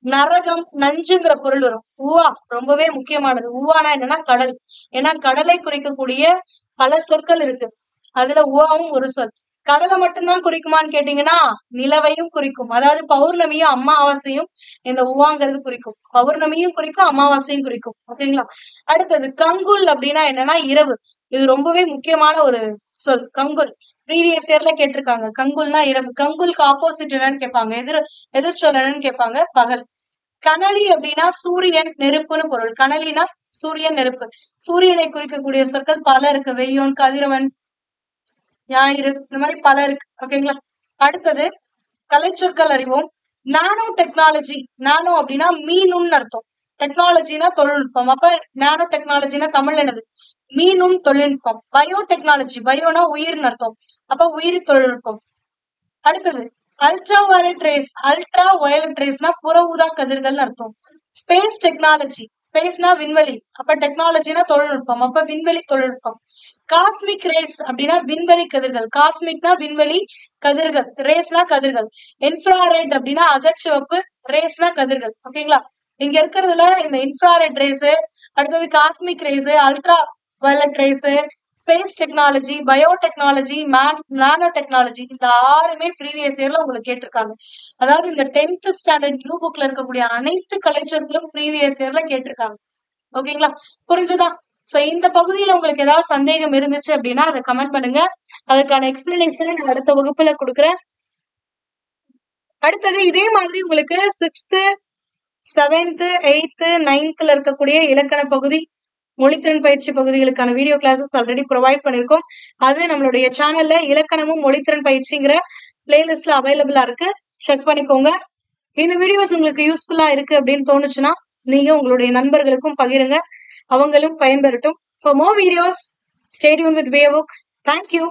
[SPEAKER 1] நரகம், நஞ்சுங்கிற பொருள் வரும். உவா ரொம்பவே முக்கியமானது. உவானா என்னன்னா கடல். ஏன்னா கடலை குறிக்கக்கூடிய பல சொற்கள் இருக்கு. அதுல உவாவும் ஒரு சொல். கடலை மட்டும்தான் குறிக்குமான்னு கேட்டீங்கன்னா நிலவையும் குறிக்கும். அதாவது பௌர்ணமியும் அமாவாசையும் இந்த உவாங்கிறது குறிக்கும். பௌர்ணமியும் குறிக்கும், அமாவாசையும் குறிக்கும். ஓகேங்களா. அடுத்தது கங்குல் அப்படின்னா என்னன்னா இரவு. இது ரொம்பவே முக்கியமான ஒரு சொல். கங்குல் ப்ரீவியஸ் இயர்ல கேட்டிருக்காங்க. கங்குல்னா இரவு. கங்குலுக்கு ஆப்போசிட் என்னன்னு கேட்பாங்க. எதிர் சொல் என்னன்னு கேட்பாங்க. பகல். கனலி அப்படின்னா சூரியன், நெருப்புன்னு பொருள். கனலினா சூரியன் நெருப்பு. சூரியனை குறிக்கக்கூடிய சொற்கள் பல இருக்கு. வெய்யோன், கதிரவன், ஞாயிறு, இந்த மாதிரி பல இருக்கு. ஓகேங்களா? அடுத்தது கலைச்சொற்கள் அறிவோம். Nano technology. நானோ அப்படின்னா மீனும்னு அர்த்தம். டெக்னாலஜினா தொழில்நுட்பம். அப்ப நானோ டெக்னாலஜினா தமிழ் என்னது? மீனும் தொழில்நுட்பம். Bio technology. பயோனா உயிர்னு அர்த்தம். அப்ப உயிரி தொழில்நுட்பம். அடுத்தது ultraviolet rays. Ultraviolet ரேஸ்னா புற ஊதா கதிர்கள்னு அர்த்தம். Space technology. ஸ்பேஸ்னா விண்வெளி. அப்ப டெக்னாலஜினா தொழில்நுட்பம். அப்ப விண்வெளி தொழில்நுட்பம். காஸ்மிக் ரேஸ் அப்படின்னா விண்வெளி கதிர்கள். காஸ்மிக்னா விண்வெளி, கதிர்கள், ரேஸ்னா கதிர்கள். இன்ஃப்ராரெட் அப்படின்னா அகச்சிவப்பு, ரேஸ்னா கதிர்கள். ஓகேங்களா? இங்க இருக்கிறதுல இந்த இன்ஃப்ராரெட் ரேஸ், அடுத்தது cosmic race, ultraviolet race, space technology, biotechnology, nano technology, இந்த 6மே ப்ரீவியஸ் இயர்ல உங்களுக்கு கேட்டிருக்காங்க. அதாவது இந்த 10th ஸ்டாண்டர்ட் நியூ புக்ல இருக்கக்கூடிய அனைத்து கலைச்சொற்களும் ப்ரீவியஸ் இயர்ல கேட்டிருக்காங்க. ஓகேங்களா? புரிஞ்சுதா? சோ இந்த பகுதியில உங்களுக்கு ஏதாவது சந்தேகம் இருந்துச்சு அப்படின்னா அதை கமெண்ட் பண்ணுங்க. அதுக்கான எக்ஸ்பிளனேஷன் நான் அடுத்த வகுப்புல கொடுக்குறேன். அடுத்தது இதே மாதிரி உங்களுக்கு 6th, 7th, 8th, 9thல இருக்கக்கூடிய இலக்கண பகுதி, மொழித்திறன் பயிற்சி பகுதிகளுக்கான வீடியோ கிளாஸஸ் ஆல்ரெடி ப்ரொவைட் பண்ணிருக்கோம். அது நம்மளுடைய சேனல்ல இலக்கணமும் மொழித்திறன் பயிற்சிங்கிற பிளேலிஸ்ட்ல அவைலபிளா இருக்கு. செக் பண்ணிக்கோங்க. இந்த வீடியோஸ் உங்களுக்கு யூஸ்ஃபுல்லா இருக்கு அப்படின்னு தோணுச்சுன்னா நீங்க உங்களுடைய நண்பர்களுக்கும் பகிருங்க. அவங்களும் பயன்பெறட்டும். For more videos, stay tuned with Beavook. Thank you.